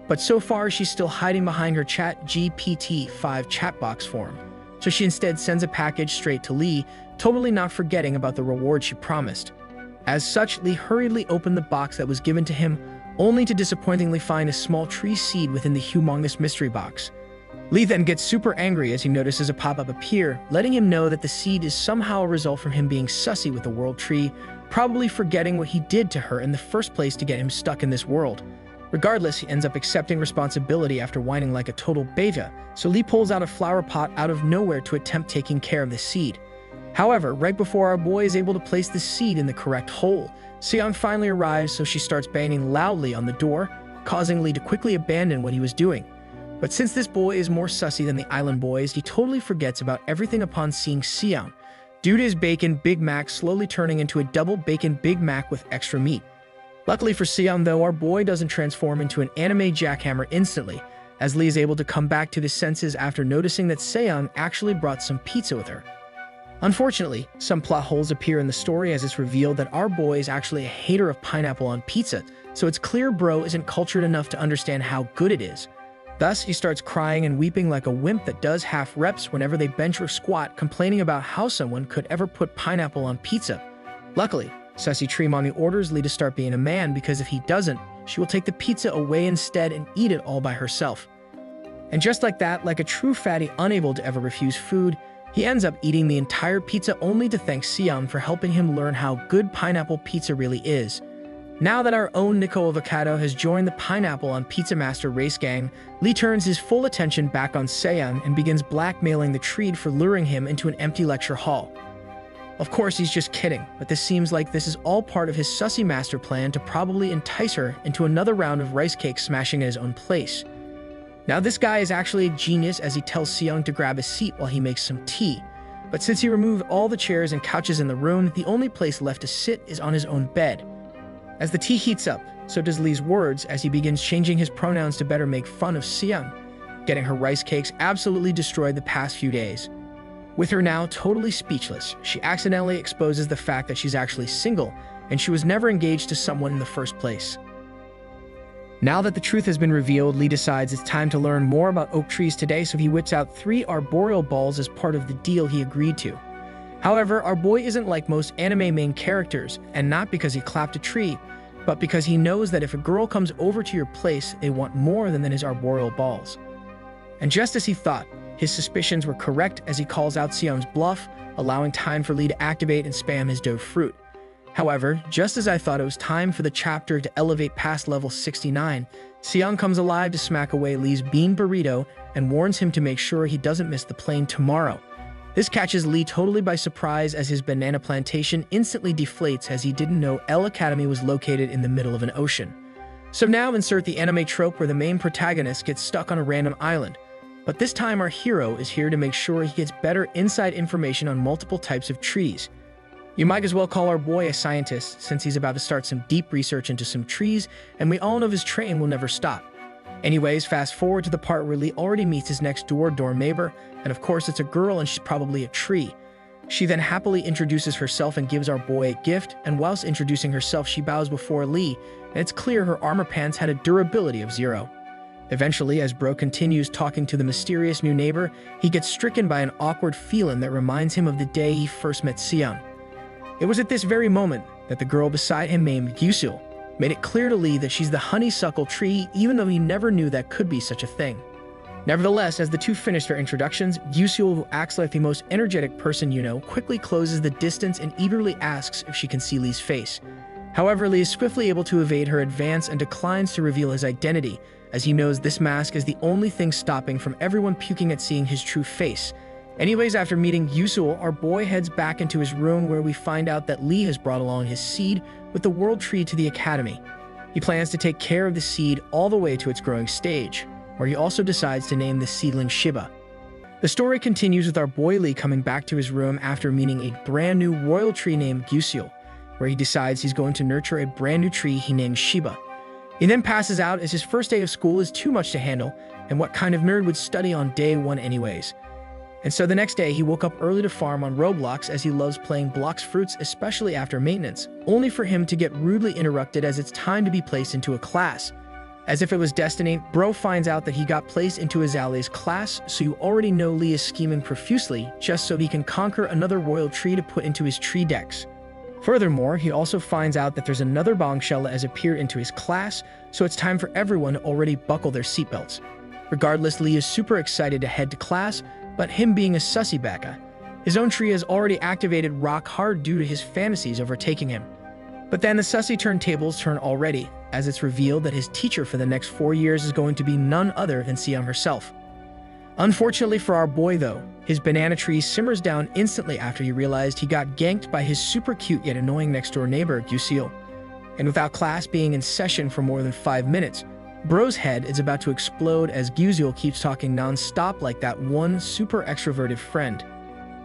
[SPEAKER 1] But so far, she's still hiding behind her ChatGPT-5 chatbox form, so she instead sends a package straight to Lee, totally not forgetting about the reward she promised. As such, Lee hurriedly opened the box that was given to him, only to disappointingly find a small tree seed within the humongous mystery box. Lee then gets super angry as he notices a pop-up appear, letting him know that the seed is somehow a result from him being sussy with the world tree, probably forgetting what he did to her in the first place to get him stuck in this world. Regardless, he ends up accepting responsibility after whining like a total beta, so Lee pulls out a flower pot out of nowhere to attempt taking care of the seed. However, right before our boy is able to place the seed in the correct hole, Seong finally arrives, so she starts banging loudly on the door, causing Lee to quickly abandon what he was doing. But since this boy is more sussy than the island boys, he totally forgets about everything upon seeing Seong, due to his bacon Big Mac slowly turning into a double bacon Big Mac with extra meat. Luckily for Seong, though, our boy doesn't transform into an anime jackhammer instantly, as Lee is able to come back to his senses after noticing that Seong actually brought some pizza with her. Unfortunately, some plot holes appear in the story as it's revealed that our boy is actually a hater of pineapple on pizza, so it's clear bro isn't cultured enough to understand how good it is. Thus, he starts crying and weeping like a wimp that does half reps whenever they bench or squat, complaining about how someone could ever put pineapple on pizza. Luckily, Sussy Tree Mommy orders Lee to start being a man because if he doesn't, she will take the pizza away instead and eat it all by herself. And just like that, like a true fatty unable to ever refuse food, he ends up eating the entire pizza only to thank Seon for helping him learn how good pineapple pizza really is. Now that our own Nico Avocado has joined the Pineapple on Pizza Master race gang, Lee turns his full attention back on Seon and begins blackmailing the Treed for luring him into an empty lecture hall. Of course, he's just kidding, but this seems like this is all part of his sussy master plan to probably entice her into another round of rice cake smashing at his own place. Now this guy is actually a genius as he tells Seong to grab a seat while he makes some tea, but since he removed all the chairs and couches in the room, the only place left to sit is on his own bed. As the tea heats up, so does Lee's words as he begins changing his pronouns to better make fun of Seong, getting her rice cakes absolutely destroyed the past few days. With her now totally speechless, she accidentally exposes the fact that she's actually single and she was never engaged to someone in the first place. Now that the truth has been revealed, Lee decides it's time to learn more about oak trees today, so he whips out 3 arboreal balls as part of the deal he agreed to. However, our boy isn't like most anime main characters, and not because he clapped a tree, but because he knows that if a girl comes over to your place, they want more than his arboreal balls. And just as he thought, his suspicions were correct as he calls out Seong's bluff, allowing time for Lee to activate and spam his dove fruit. However, just as I thought it was time for the chapter to elevate past level 69, Seong comes alive to smack away Lee's bean burrito and warns him to make sure he doesn't miss the plane tomorrow. This catches Lee totally by surprise as his banana plantation instantly deflates as he didn't know L Academy was located in the middle of an ocean. So now insert the anime trope where the main protagonist gets stuck on a random island. But this time our hero is here to make sure he gets better inside information on multiple types of trees. You might as well call our boy a scientist since he's about to start some deep research into some trees, and we all know his train will never stop. Anyways, fast forward to the part where Lee already meets his next door neighbor, and of course it's a girl and she's probably a tree. She then happily introduces herself and gives our boy a gift, and whilst introducing herself she bows before Lee, and it's clear her armor pants had a durability of 0. Eventually, as Bro continues talking to the mysterious new neighbor, he gets stricken by an awkward feeling that reminds him of the day he first met Seon. It was at this very moment that the girl beside him named Yusul made it clear to Lee that she's the honeysuckle tree, even though he never knew that could be such a thing. Nevertheless, as the two finish their introductions, Yusul, who acts like the most energetic person you know, quickly closes the distance and eagerly asks if she can see Lee's face. However, Lee is swiftly able to evade her advance and declines to reveal his identity, as he knows this mask is the only thing stopping from everyone puking at seeing his true face. Anyways, after meeting Yusul, our boy heads back into his room where we find out that Lee has brought along his seed with the world tree to the academy. He plans to take care of the seed all the way to its growing stage, where he also decides to name the seedling Shiba. The story continues with our boy Lee coming back to his room after meeting a brand new royal tree named Yusul, where he decides he's going to nurture a brand new tree he named Shiba. He then passes out as his first day of school is too much to handle, and what kind of nerd would study on day 1 anyways? And so the next day, he woke up early to farm on Roblox as he loves playing blocks fruits, especially after maintenance, only for him to get rudely interrupted as it's time to be placed into a class. As if it was destiny, Bro finds out that he got placed into Azalea's class, so you already know Lee is scheming profusely just so he can conquer another royal tree to put into his tree decks. Furthermore, he also finds out that there's another bombshell that has appeared into his class, so it's time for everyone to already buckle their seatbelts. Regardless, Lee is super excited to head to class, but him being a sussy baka, his own tree has already activated rock hard due to his fantasies overtaking him. But then the sussy turntables turn already, as it's revealed that his teacher for the next 4 years is going to be none other than Seong herself. Unfortunately for our boy though, his banana tree simmers down instantly after he realized he got ganked by his super cute yet annoying next door neighbor, Yusil. And without class being in session for more than 5 minutes, Bro's head is about to explode as Gyuzul keeps talking non-stop like that one super extroverted friend.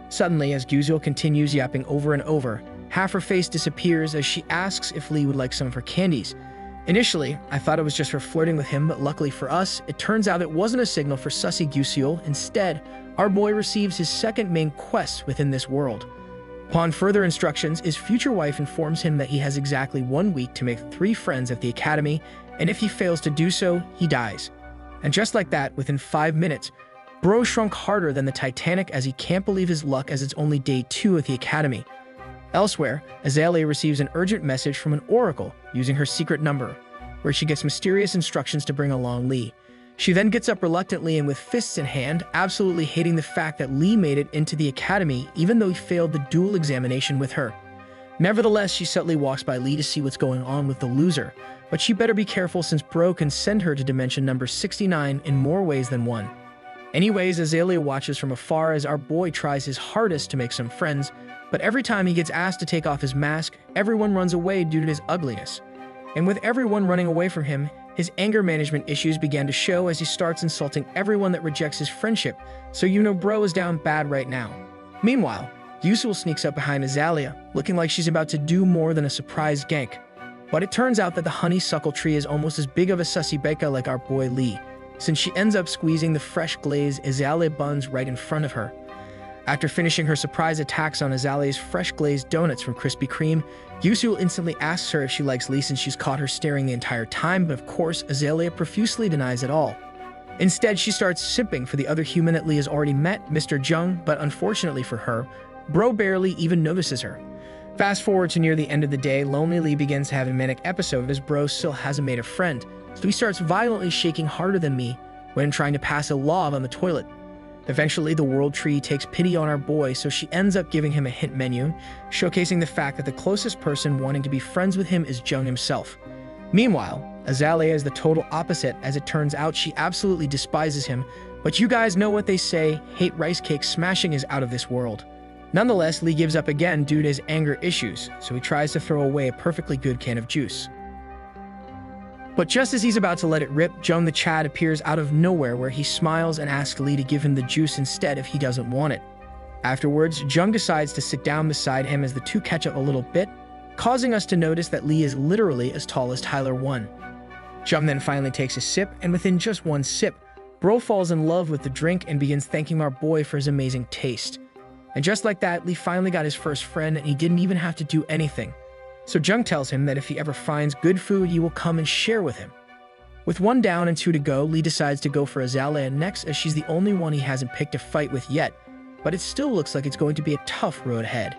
[SPEAKER 1] Suddenly, as Gyuzul continues yapping over and over, half her face disappears as she asks if Lee would like some of her candies. Initially, I thought it was just her flirting with him, but luckily for us, it turns out it wasn't a signal for sussy Gyuzul. Instead, our boy receives his second main quest within this world. Upon further instructions, his future wife informs him that he has exactly 1 week to make 3 friends at the academy, and if he fails to do so, he dies. And just like that, within 5 minutes, Bro shrunk harder than the Titanic as he can't believe his luck as it's only day 2 at the academy. Elsewhere, Azalea receives an urgent message from an oracle using her secret number, where she gets mysterious instructions to bring along Lee. She then gets up reluctantly and with fists in hand, absolutely hating the fact that Lee made it into the academy even though he failed the dual examination with her. Nevertheless, she subtly walks by Lee to see what's going on with the loser, but she better be careful since Bro can send her to dimension number 69 in more ways than one. Anyways, Azalea watches from afar as our boy tries his hardest to make some friends, but every time he gets asked to take off his mask, everyone runs away due to his ugliness. And with everyone running away from him, his anger management issues began to show as he starts insulting everyone that rejects his friendship, so you know Bro is down bad right now. Meanwhile, Yusul sneaks up behind Azalea, looking like she's about to do more than a surprise gank. But it turns out that the honeysuckle tree is almost as big of a sussy beka like our boy Lee, since she ends up squeezing the fresh glazed Azalea buns right in front of her. After finishing her surprise attacks on Azalea's fresh glazed donuts from Krispy Kreme, Yusul instantly asks her if she likes Lee since she's caught her staring the entire time, but of course, Azalea profusely denies it all. Instead, she starts simping for the other human that Lee has already met, Mr. Jung, but unfortunately for her, Bro barely even notices her. Fast forward to near the end of the day, Lonely Lee begins to have a manic episode as Bro still hasn't made a friend, so he starts violently shaking harder than me when trying to pass a log on the toilet. Eventually, the World Tree takes pity on our boy, so she ends up giving him a hint menu, showcasing the fact that the closest person wanting to be friends with him is Jung himself. Meanwhile, Azalea is the total opposite, as it turns out she absolutely despises him, but you guys know what they say, hate rice cake smashing is out of this world. Nonetheless, Lee gives up again due to his anger issues, so he tries to throw away a perfectly good can of juice. But just as he's about to let it rip, Jung the Chad appears out of nowhere where he smiles and asks Lee to give him the juice instead if he doesn't want it. Afterwards, Jung decides to sit down beside him as the two catch up a little bit, causing us to notice that Lee is literally as tall as Tyler 1. Jung then finally takes a sip, and within just one sip, Bro falls in love with the drink and begins thanking our boy for his amazing taste. And just like that, Lee finally got his first friend and he didn't even have to do anything. So Jung tells him that if he ever finds good food, he will come and share with him. With 1 down and 2 to go, Lee decides to go for Azalea next as she's the only one he hasn't picked a fight with yet, but it still looks like it's going to be a tough road ahead.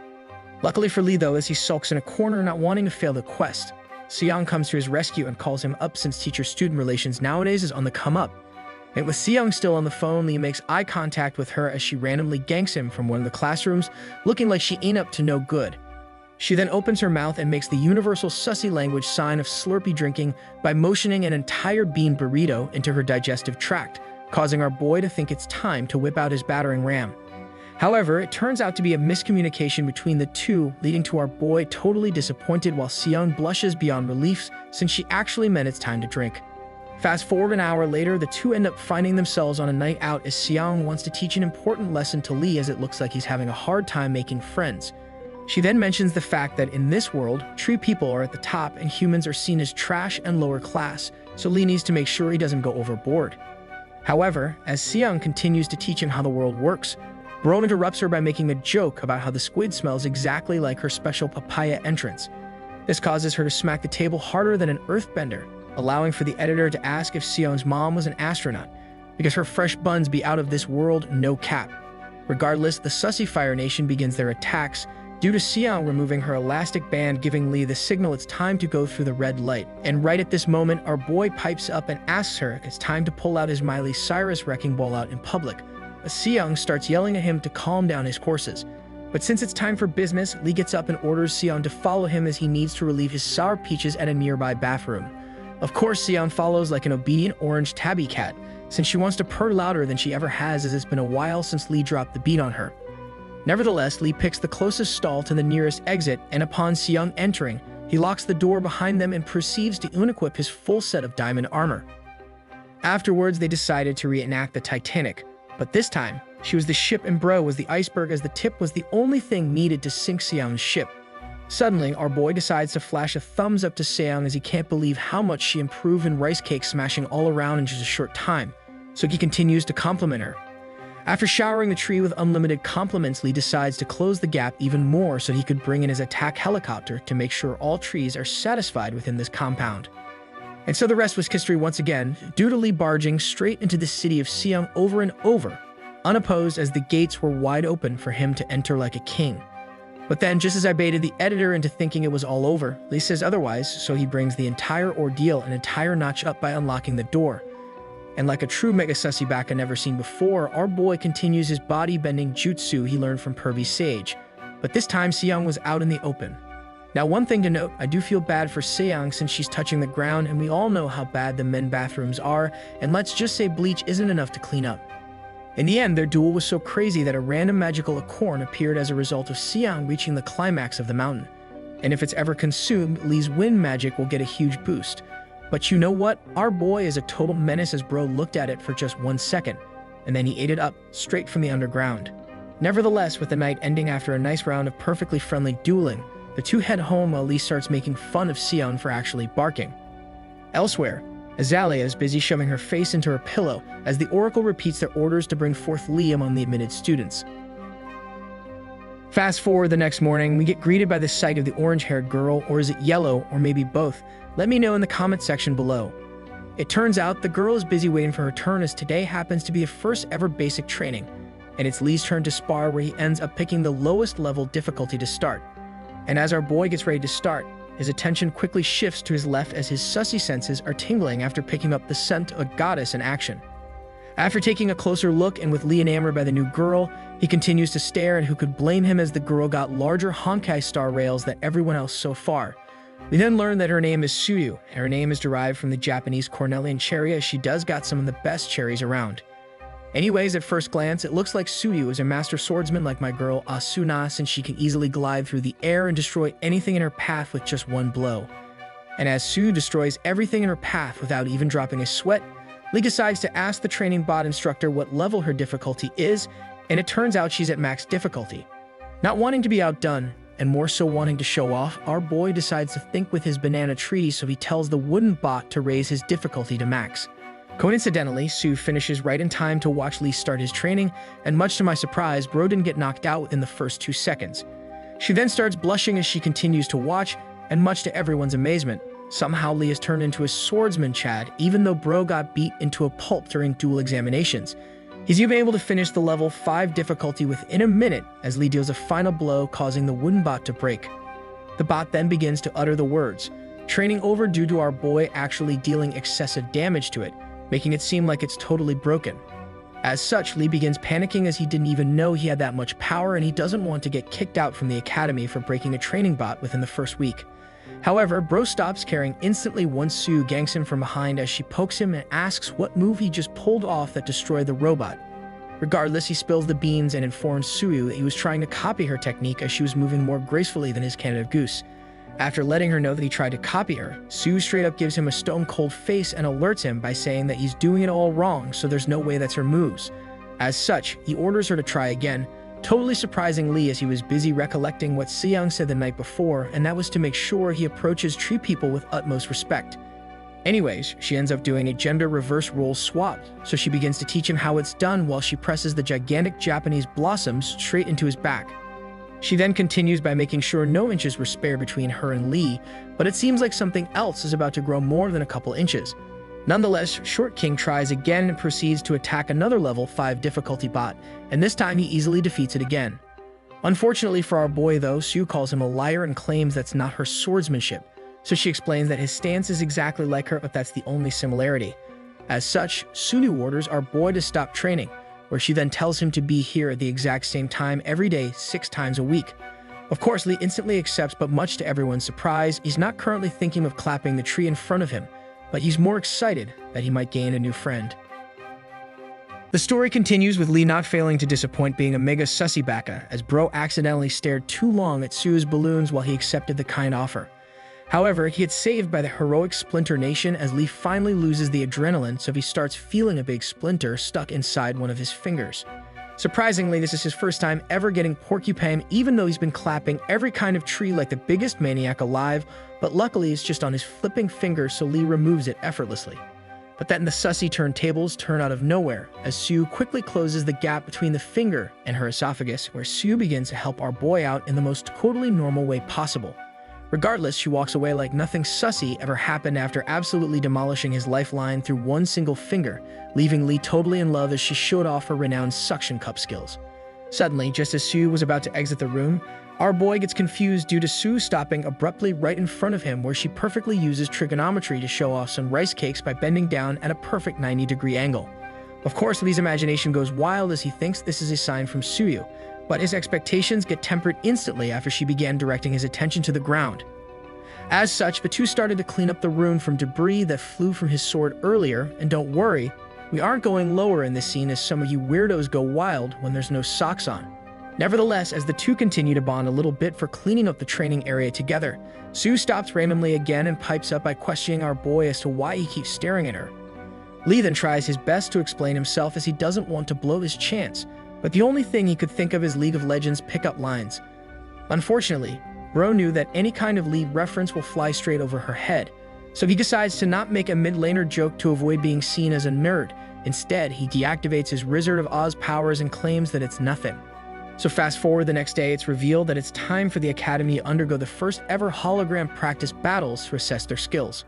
[SPEAKER 1] Luckily for Lee though, as he sulks in a corner not wanting to fail the quest, Seong comes to his rescue and calls him up since teacher-student relations nowadays is on the come up. And with Seong still on the phone, Lee makes eye contact with her as she randomly ganks him from one of the classrooms, looking like she ain't up to no good. She then opens her mouth and makes the universal sussy language sign of slurpy drinking by motioning an entire bean burrito into her digestive tract, causing our boy to think it's time to whip out his battering ram. However, it turns out to be a miscommunication between the two, leading to our boy totally disappointed while Seong blushes beyond relief since she actually meant it's time to drink. Fast forward an hour later, the two end up finding themselves on a night out as Seong wants to teach an important lesson to Lee as it looks like he's having a hard time making friends. She then mentions the fact that in this world, tree people are at the top and humans are seen as trash and lower class, so Lee needs to make sure he doesn't go overboard. However, as Seong continues to teach him how the world works, Bro interrupts her by making a joke about how the squid smells exactly like her special papaya entrance. This causes her to smack the table harder than an earthbender, allowing for the editor to ask if Seong's mom was an astronaut, because her fresh buns be out of this world, no cap. Regardless, the Sussy Fire Nation begins their attacks, due to Seong removing her elastic band giving Lee the signal it's time to go through the red light. And right at this moment, our boy pipes up and asks her if it's time to pull out his Miley Cyrus wrecking ball out in public. But Seong starts yelling at him to calm down his horses. But since it's time for business, Lee gets up and orders Seong to follow him as he needs to relieve his sour peaches at a nearby bathroom. Of course, Seong follows like an obedient orange tabby cat, since she wants to purr louder than she ever has as it's been a while since Lee dropped the beat on her. Nevertheless, Lee picks the closest stall to the nearest exit, and upon Seong entering, he locks the door behind them and proceeds to unequip his full set of diamond armor. Afterwards, they decided to reenact the Titanic, but this time, she was the ship and Bro was the iceberg as the tip was the only thing needed to sink Seong's ship. Suddenly, our boy decides to flash a thumbs up to Seong as he can't believe how much she improved in rice cake smashing all around in just a short time, so he continues to compliment her. After showering the tree with unlimited compliments, Lee decides to close the gap even more so he could bring in his attack helicopter to make sure all trees are satisfied within this compound. And so the rest was history once again, due to Lee barging straight into the city of Seong over and over, unopposed as the gates were wide open for him to enter like a king. But then, just as I baited the editor into thinking it was all over, Lee says otherwise, so he brings the entire ordeal an entire notch up by unlocking the door. And like a true Mega Sussy Baka never seen before, our boy continues his body-bending jutsu he learned from Pervy Sage. But this time, Seong was out in the open. Now, one thing to note, I do feel bad for Seong since she's touching the ground, and we all know how bad the men bathrooms are, and let's just say bleach isn't enough to clean up. In the end, their duel was so crazy that a random magical acorn appeared as a result of Seong reaching the climax of the mountain. And if it's ever consumed, Lee's wind magic will get a huge boost. But you know what? Our boy is a total menace as bro looked at it for just 1 second, and then he ate it up, straight from the underground. Nevertheless, with the night ending after a nice round of perfectly friendly dueling, the two head home while Lee starts making fun of Seong for actually barking. Elsewhere, Azalea is busy shoving her face into her pillow as the Oracle repeats their orders to bring forth Lee among the admitted students. Fast forward the next morning, we get greeted by the sight of the orange-haired girl, or is it Yellow, or maybe both? Let me know in the comment section below. It turns out the girl is busy waiting for her turn as today happens to be a first ever basic training, and it's Lee's turn to spar where he ends up picking the lowest level difficulty to start. And as our boy gets ready to start, his attention quickly shifts to his left as his sussy senses are tingling after picking up the scent of a goddess in action. After taking a closer look and with Lee enamored by the new girl, he continues to stare, and who could blame him as the girl got larger Honkai star rails than everyone else so far. We then learn that her name is Suyu, and her name is derived from the Japanese Cornelian cherry, as she does got some of the best cherries around. Anyways, at first glance, it looks like Suyu is a master swordsman like my girl Asuna, since she can easily glide through the air and destroy anything in her path with just one blow. And as Suyu destroys everything in her path without even dropping a sweat, Lee decides to ask the training bot instructor what level her difficulty is, and it turns out she's at max difficulty. Not wanting to be outdone, and more so wanting to show off, our boy decides to think with his banana tree, so he tells the wooden bot to raise his difficulty to max. Coincidentally, Sue finishes right in time to watch Lee start his training, and much to my surprise, bro didn't get knocked out within the first 2 seconds. She then starts blushing as she continues to watch, and much to everyone's amazement, somehow Lee has turned into a swordsman Chad, even though bro got beat into a pulp during dual examinations. He's even able to finish the level 5 difficulty within a minute as Lee deals a final blow, causing the wooden bot to break. The bot then begins to utter the words, training over due to our boy actually dealing excessive damage to it, making it seem like it's totally broken. As such, Lee begins panicking as he didn't even know he had that much power, and he doesn't want to get kicked out from the academy for breaking a training bot within the first week. However, bro stops caring instantly once Sue ganks him from behind as she pokes him and asks what move he just pulled off that destroyed the robot. Regardless, he spills the beans and informs Suyu that he was trying to copy her technique as she was moving more gracefully than his Canada Goose. After letting her know that he tried to copy her, Sue straight up gives him a stone-cold face and alerts him by saying that he's doing it all wrong, so there's no way that's her moves. As such, he orders her to try again, totally surprising Lee as he was busy recollecting what Seong said the night before, and that was to make sure he approaches tree people with utmost respect. Anyways, she ends up doing a gender reverse role swap, so she begins to teach him how it's done while she presses the gigantic Japanese blossoms straight into his back. She then continues by making sure no inches were spared between her and Lee, but it seems like something else is about to grow more than a couple inches. Nonetheless, Short King tries again and proceeds to attack another level 5 difficulty bot, and this time he easily defeats it again. Unfortunately for our boy though, Sue calls him a liar and claims that's not her swordsmanship, so she explains that his stance is exactly like her, but that's the only similarity. As such, Sunu orders our boy to stop training, where she then tells him to be here at the exact same time every day, 6 times a week. Of course, Lee instantly accepts, but much to everyone's surprise, he's not currently thinking of clapping the tree in front of him, but he's more excited that he might gain a new friend. The story continues with Lee not failing to disappoint, being a mega sussy baka, as bro accidentally stared too long at Sue's balloons while he accepted the kind offer. However, he gets saved by the heroic Splinter Nation as Lee finally loses the adrenaline, so he starts feeling a big splinter stuck inside one of his fingers. Surprisingly, this is his first time ever getting porcupine, even though he's been clapping every kind of tree like the biggest maniac alive, but luckily it's just on his flipping finger, so Lee removes it effortlessly. But then the sussy turntables turn out of nowhere, as Sue quickly closes the gap between the finger and her esophagus, where Sue begins to help our boy out in the most totally normal way possible. Regardless, she walks away like nothing sussy ever happened after absolutely demolishing his lifeline through one single finger, leaving Lee totally in love as she showed off her renowned suction cup skills. Suddenly, just as Sue was about to exit the room, our boy gets confused due to Sue stopping abruptly right in front of him, where she perfectly uses trigonometry to show off some rice cakes by bending down at a perfect 90-degree angle. Of course, Lee's imagination goes wild as he thinks this is a sign from Suyu, but his expectations get tempered instantly after she began directing his attention to the ground. As such, the two started to clean up the room from debris that flew from his sword earlier, and don't worry, we aren't going lower in this scene as some of you weirdos go wild when there's no socks on. Nevertheless, as the two continue to bond a little bit for cleaning up the training area together, Sue stops randomly again and pipes up by questioning our boy as to why he keeps staring at her. Lee then tries his best to explain himself as he doesn't want to blow his chance, but the only thing he could think of is League of Legends pickup lines. Unfortunately, Bro knew that any kind of Lee reference will fly straight over her head, so he decides to not make a mid-laner joke to avoid being seen as a nerd. Instead, he deactivates his Wizard of Oz powers and claims that it's nothing. So fast forward the next day, it's revealed that it's time for the Academy to undergo the first ever hologram practice battles to assess their skills.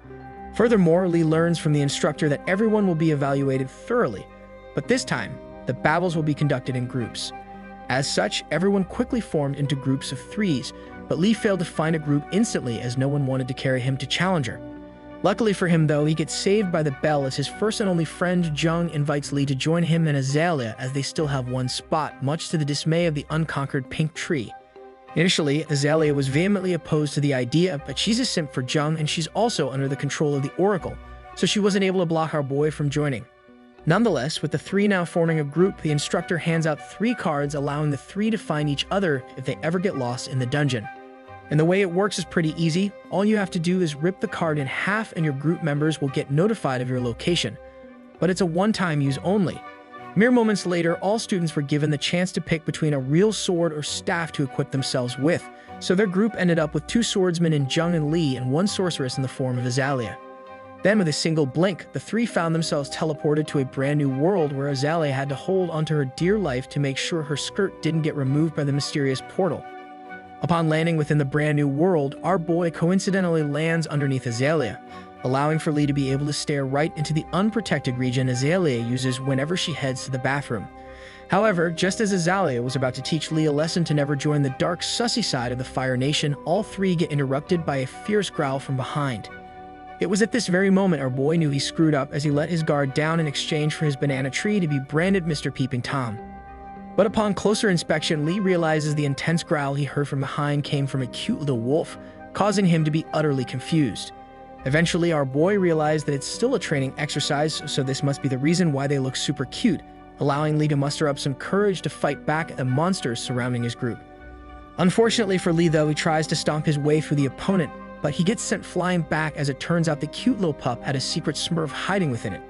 [SPEAKER 1] Furthermore, Lee learns from the instructor that everyone will be evaluated thoroughly, but this time, the battles will be conducted in groups. As such, everyone quickly formed into groups of threes, but Lee failed to find a group instantly as no one wanted to carry him to Challenger. Luckily for him though, he gets saved by the bell as his first and only friend Jung invites Lee to join him and Azalea as they still have one spot, much to the dismay of the unconquered pink tree. Initially, Azalea was vehemently opposed to the idea, but she's a simp for Jung and she's also under the control of the Oracle, so she wasn't able to block our boy from joining. Nonetheless, with the three now forming a group, the instructor hands out 3 cards allowing the 3 to find each other if they ever get lost in the dungeon. And the way it works is pretty easy. All you have to do is rip the card in half and your group members will get notified of your location. But it's a one-time use only. Mere moments later, all students were given the chance to pick between a real sword or staff to equip themselves with, so their group ended up with 2 swordsmen in Jung and Lee and 1 sorceress in the form of Azalea. Then with a single blink, the 3 found themselves teleported to a brand new world where Azalea had to hold onto her dear life to make sure her skirt didn't get removed by the mysterious portal. Upon landing within the brand new world, our boy coincidentally lands underneath Azalea, allowing for Lee to be able to stare right into the unprotected region Azalea uses whenever she heads to the bathroom. However, just as Azalea was about to teach Lee a lesson to never join the dark, sussy side of the Fire Nation, all 3 get interrupted by a fierce growl from behind. It was at this very moment our boy knew he screwed up as he let his guard down in exchange for his banana tree to be branded Mr. Peeping Tom. But upon closer inspection, Lee realizes the intense growl he heard from behind came from a cute little wolf, causing him to be utterly confused. Eventually, our boy realized that it's still a training exercise, so this must be the reason why they look super cute, allowing Lee to muster up some courage to fight back at the monsters surrounding his group. Unfortunately for Lee though, he tries to stomp his way through the opponent, but he gets sent flying back as it turns out the cute little pup had a secret Smurf hiding within it.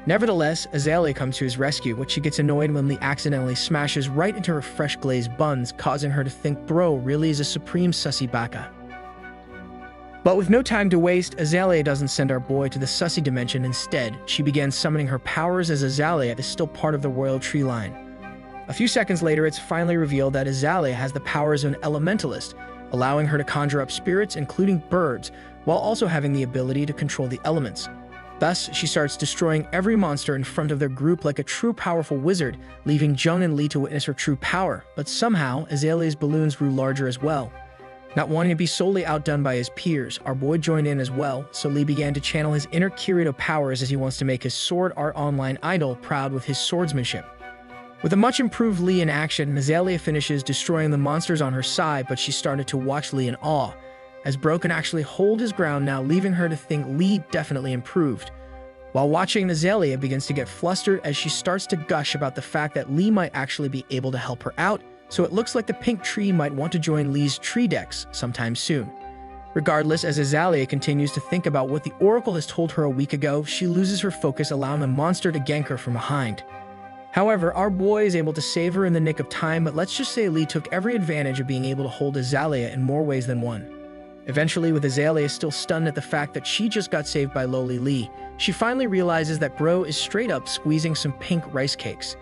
[SPEAKER 1] Nevertheless, Azalea comes to his rescue, but she gets annoyed when Lee accidentally smashes right into her fresh glazed buns, causing her to think bro really is a supreme sussy baka. But with no time to waste, Azalea doesn't send our boy to the sussy dimension. Instead, she begins summoning her powers as Azalea is still part of the royal tree line. A few seconds later, it's finally revealed that Azalea has the powers of an elementalist, allowing her to conjure up spirits, including birds, while also having the ability to control the elements. Thus, she starts destroying every monster in front of their group like a true powerful wizard, leaving Jung and Lee to witness her true power. But somehow, Azalea's balloons grew larger as well. Not wanting to be solely outdone by his peers, our boy joined in as well, so Lee began to channel his inner Kirito powers as he wants to make his sword art online idol proud with his swordsmanship. With a much improved Lee in action, Azalea finishes destroying the monsters on her side, but she started to watch Lee in awe, as Bro can actually hold his ground now, leaving her to think Lee definitely improved. While watching, Azalea begins to get flustered as she starts to gush about the fact that Lee might actually be able to help her out, so it looks like the pink tree might want to join Lee's tree decks sometime soon. Regardless, as Azalea continues to think about what the Oracle has told her a week ago, she loses her focus, allowing the monster to gank her from behind. However, our boy is able to save her in the nick of time, but let's just say Lee took every advantage of being able to hold Azalea in more ways than one. Eventually, with Azalea still stunned at the fact that she just got saved by lowly Lee, she finally realizes that Bro is straight up squeezing some pink rice cakes.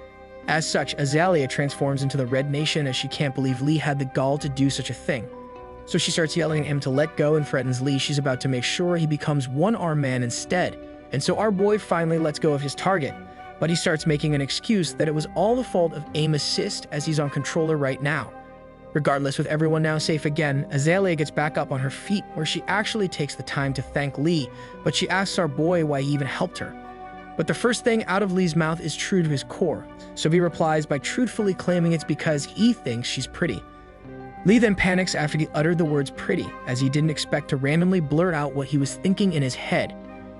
[SPEAKER 1] As such, Azalea transforms into the Red Nation as she can't believe Lee had the gall to do such a thing. So she starts yelling at him to let go and threatens Lee she's about to make sure he becomes one-armed man instead. And so our boy finally lets go of his target, but he starts making an excuse that it was all the fault of aim assist as he's on controller right now. Regardless, with everyone now safe again, Azalea gets back up on her feet where she actually takes the time to thank Lee, but she asks our boy why he even helped her. But the first thing out of Lee's mouth is true to his core, so he replies by truthfully claiming it's because he thinks she's pretty. Lee then panics after he uttered the words pretty, as he didn't expect to randomly blurt out what he was thinking in his head.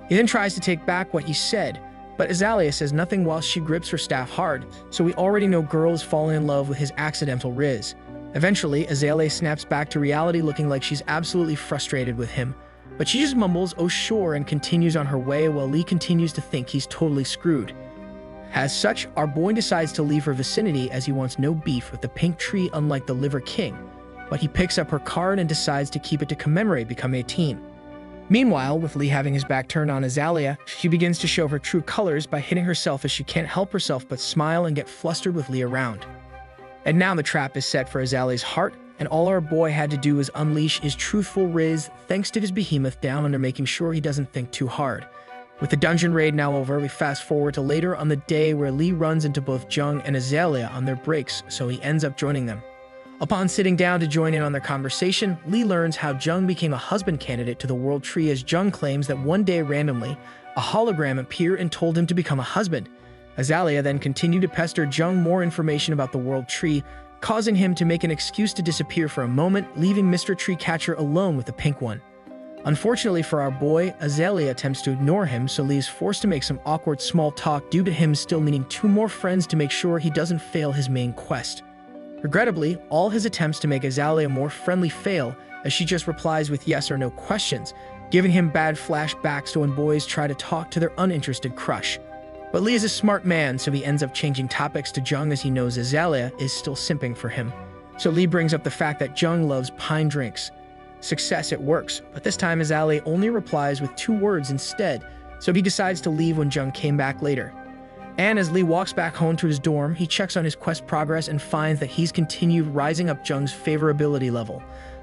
[SPEAKER 1] He then tries to take back what he said, but Azalea says nothing while she grips her staff hard, so we already know girl is falling in love with his accidental riz. Eventually, Azalea snaps back to reality looking like she's absolutely frustrated with him, but she just mumbles, "Oh sure," and continues on her way while Lee continues to think he's totally screwed. As such, our boy decides to leave her vicinity as he wants no beef with the pink tree unlike the Liver King, but he picks up her card and decides to keep it to commemorate becoming 18. Meanwhile, with Lee having his back turned on Azalea, she begins to show her true colors by hitting herself as she can't help herself but smile and get flustered with Lee around. And now the trap is set for Azalea's heart, and all our boy had to do was unleash his truthful riz thanks to his behemoth down under making sure he doesn't think too hard. With the dungeon raid now over, we fast forward to later on the day where Lee runs into both Jung and Azalea on their breaks, so he ends up joining them. Upon sitting down to join in on their conversation, Lee learns how Jung became a husband candidate to the World Tree as Jung claims that one day randomly, a hologram appeared and told him to become a husband. Azalea then continued to pester Jung more information about the World Tree, causing him to make an excuse to disappear for a moment, leaving Mr. Treecatcher alone with the pink one. Unfortunately for our boy, Azalea attempts to ignore him, so Lee is forced to make some awkward small talk due to him still needing 2 more friends to make sure he doesn't fail his main quest. Regrettably, all his attempts to make Azalea more friendly fail, as she just replies with yes or no questions, giving him bad flashbacks to when boys try to talk to their uninterested crush. But Lee is a smart man, so he ends up changing topics to Jung as he knows Azalea is still simping for him. So Lee brings up the fact that Jung loves pine drinks. Success, it works, but this time Azalea only replies with 2 words instead, so he decides to leave when Jung came back later. And as Lee walks back home to his dorm, he checks on his quest progress and finds that he's continued rising up Jung's favorability level.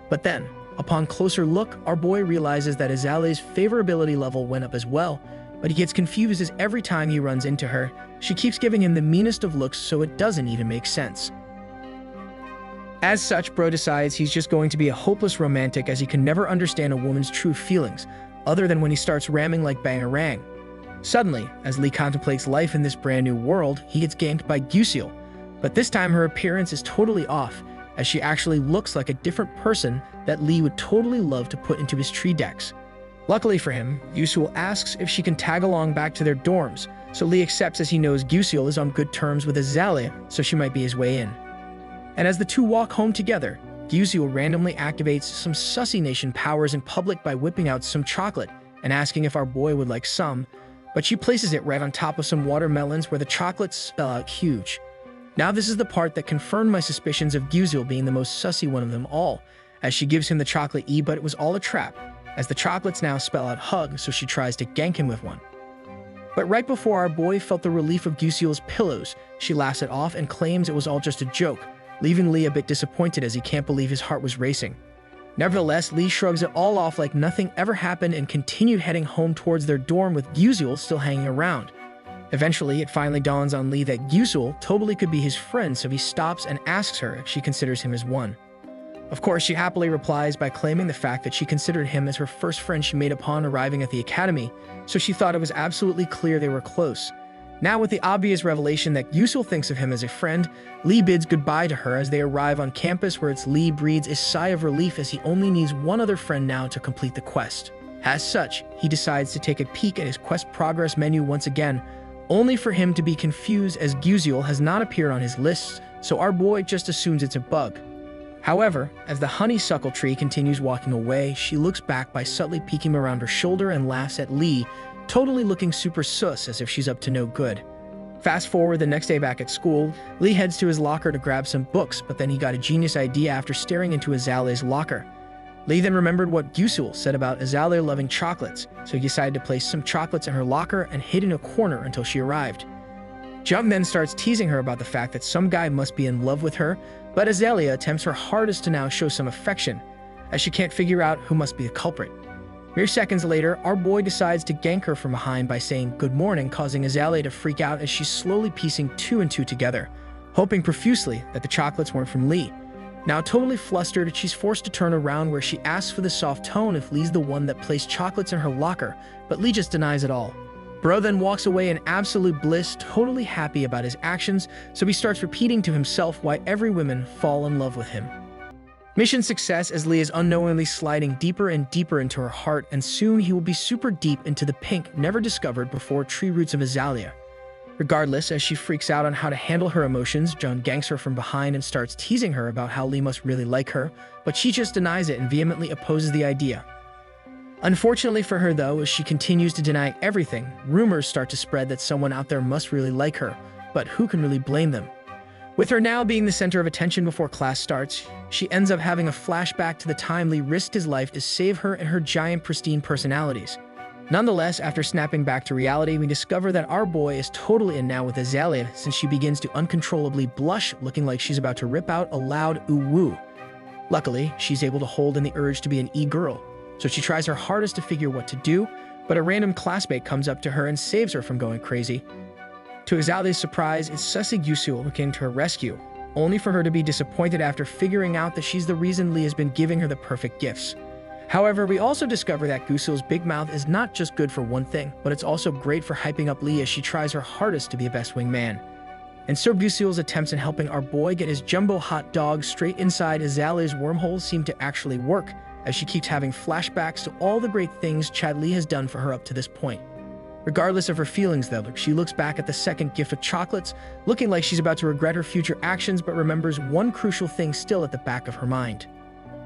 [SPEAKER 1] But then, upon closer look, our boy realizes that Azalea's favorability level went up as well, but he gets confused as every time he runs into her, she keeps giving him the meanest of looks, so it doesn't even make sense. As such, bro decides he's just going to be a hopeless romantic as he can never understand a woman's true feelings, other than when he starts ramming like Bangarang. Suddenly, as Lee contemplates life in this brand new world, he gets ganked by Gyusil, but this time her appearance is totally off, as she actually looks like a different person that Lee would totally love to put into his tree decks. Luckily for him, Gyusil asks if she can tag along back to their dorms, so Lee accepts as he knows Gyusil is on good terms with Azalea, so she might be his way in. And as the two walk home together, Gyusil randomly activates some Sussy Nation powers in public by whipping out some chocolate and asking if our boy would like some, but she places it right on top of some watermelons where the chocolates spell out huge. Now this is the part that confirmed my suspicions of Gyusil being the most sussy one of them all, as she gives him the chocolate E, but it was all a trap, as the chocolates now spell out hug, so she tries to gank him with one. But right before our boy felt the relief of Gyusil's pillows, she laughs it off and claims it was all just a joke, leaving Lee a bit disappointed as he can't believe his heart was racing. Nevertheless, Lee shrugs it all off like nothing ever happened and continued heading home towards their dorm with Gyusil still hanging around. Eventually, it finally dawns on Lee that Gyusil totally could be his friend, so he stops and asks her if she considers him as one. Of course, she happily replies by claiming the fact that she considered him as her first friend she made upon arriving at the academy, so she thought it was absolutely clear they were close. Now, with the obvious revelation that Gyusil thinks of him as a friend, Lee bids goodbye to her as they arrive on campus, where Lee breathes a sigh of relief as he only needs one other friend now to complete the quest. As such, he decides to take a peek at his quest progress menu once again, only for him to be confused as Gyusil has not appeared on his list, so our boy just assumes it's a bug. However, as the honeysuckle tree continues walking away, she looks back by subtly peeking around her shoulder and laughs at Lee, totally looking super sus as if she's up to no good. Fast forward the next day back at school, Lee heads to his locker to grab some books, but then he got a genius idea after staring into Azalea's locker. Lee then remembered what Gyusil said about Azalea loving chocolates, so he decided to place some chocolates in her locker and hid in a corner until she arrived. Jung then starts teasing her about the fact that some guy must be in love with her, but Azalea attempts her hardest to now show some affection. as she can't figure out who must be the culprit. Mere seconds later, our boy decides to gank her from behind by saying good morning, causing Azalea to freak out as she's slowly piecing two and two together, hoping profusely that the chocolates weren't from Lee. Now totally flustered, she's forced to turn around where she asks for the soft tone if Lee's the one that placed chocolates in her locker, but Lee just denies it all. Bro then walks away in absolute bliss, totally happy about his actions, so he starts repeating to himself why every woman fall in love with him. Mission success as Lee is unknowingly sliding deeper and deeper into her heart, and soon he will be super deep into the pink, never discovered before tree roots of Azalea. Regardless, as she freaks out on how to handle her emotions, John ganks her from behind and starts teasing her about how Lee must really like her, but she just denies it and vehemently opposes the idea. Unfortunately for her though, as she continues to deny everything, rumors start to spread that someone out there must really like her, but who can really blame them? With her now being the center of attention before class starts, she ends up having a flashback to the time Lee risked his life to save her and her giant pristine personalities. Nonetheless, after snapping back to reality, we discover that our boy is totally in now with Azalea since she begins to uncontrollably blush, looking like she's about to rip out a loud ooh-woo. Luckily, she's able to hold in the urge to be an e-girl, so she tries her hardest to figure what to do, but a random classmate comes up to her and saves her from going crazy. To Azalea's surprise, it's Sussy Yusul who came to her rescue, only for her to be disappointed after figuring out that she's the reason Lee has been giving her the perfect gifts. However, we also discover that Gusul's big mouth is not just good for one thing, but it's also great for hyping up Lee as she tries her hardest to be a best wingman. And so Gusul's attempts in helping our boy get his jumbo hot dog straight inside Azalea's wormhole seem to actually work, as she keeps having flashbacks to all the great things Chad Lee has done for her up to this point. Regardless of her feelings though, she looks back at the second gift of chocolates, looking like she's about to regret her future actions, but remembers one crucial thing still at the back of her mind.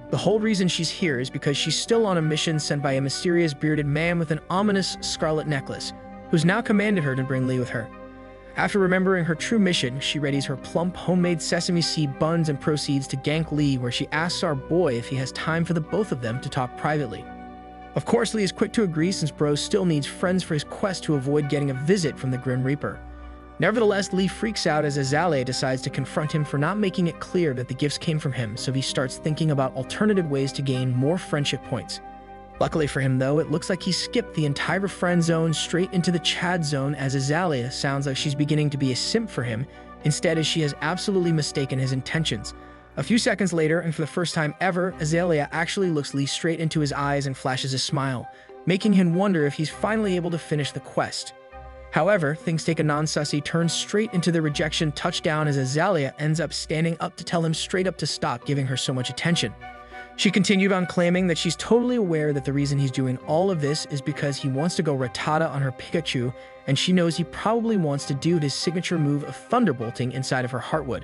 [SPEAKER 1] The whole reason she's here is because she's still on a mission sent by a mysterious bearded man with an ominous scarlet necklace, who's now commanded her to bring Lee with her. After remembering her true mission, she readies her plump homemade sesame seed buns and proceeds to gank Lee, where she asks our boy if he has time for the both of them to talk privately. Of course, Lee is quick to agree since Bro still needs friends for his quest to avoid getting a visit from the Grim Reaper. Nevertheless, Lee freaks out as Azalea decides to confront him for not making it clear that the gifts came from him, so he starts thinking about alternative ways to gain more friendship points. Luckily for him though, it looks like he skipped the entire friend zone straight into the Chad zone, as Azalea sounds like she's beginning to be a simp for him, instead as she has absolutely mistaken his intentions. A few seconds later, and for the first time ever, Azalea actually looks Lee straight into his eyes and flashes a smile, making him wonder if he's finally able to finish the quest. However, things take a non-sussy turn straight into the rejection touchdown as Azalea ends up standing up to tell him straight up to stop giving her so much attention. She continued on claiming that she's totally aware that the reason he's doing all of this is because he wants to go Rattata on her Pikachu, and she knows he probably wants to do his signature move of thunderbolting inside of her Heartwood.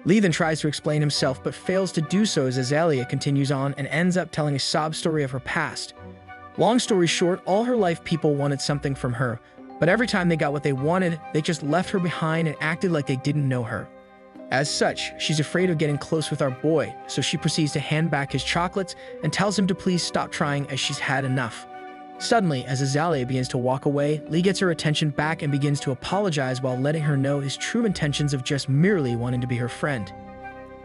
[SPEAKER 1] Lee then tries to explain himself but fails to do so as Azalea continues on and ends up telling a sob story of her past. Long story short, all her life people wanted something from her, but every time they got what they wanted, they just left her behind and acted like they didn't know her. As such, she's afraid of getting close with our boy, so she proceeds to hand back his chocolates and tells him to please stop trying as she's had enough. Suddenly, as Azalea begins to walk away, Lee gets her attention back and begins to apologize while letting her know his true intentions of just merely wanting to be her friend.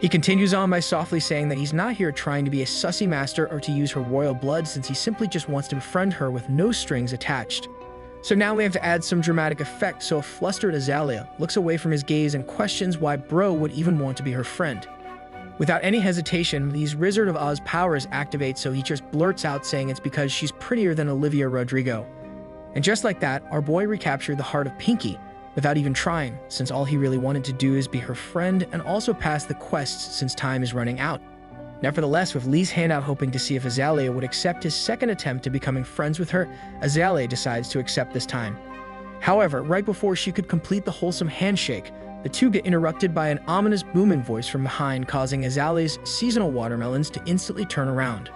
[SPEAKER 1] He continues on by softly saying that he's not here trying to be a sussy master or to use her royal blood, since he simply just wants to befriend her with no strings attached. So now we have to add some dramatic effect, so a flustered Azalea looks away from his gaze and questions why Bro would even want to be her friend. Without any hesitation, Lee's Wizard of Oz powers activate, so he just blurts out saying it's because she's prettier than Olivia Rodrigo. And just like that, our boy recaptured the heart of Pinky, without even trying, since all he really wanted to do is be her friend and also pass the quests since time is running out. Nevertheless, with Lee's hand out hoping to see if Azalea would accept his second attempt to becoming friends with her, Azalea decides to accept this time. However, right before she could complete the wholesome handshake, the two get interrupted by an ominous booming voice from behind, causing Azalea's seasonal watermelons to instantly turn around.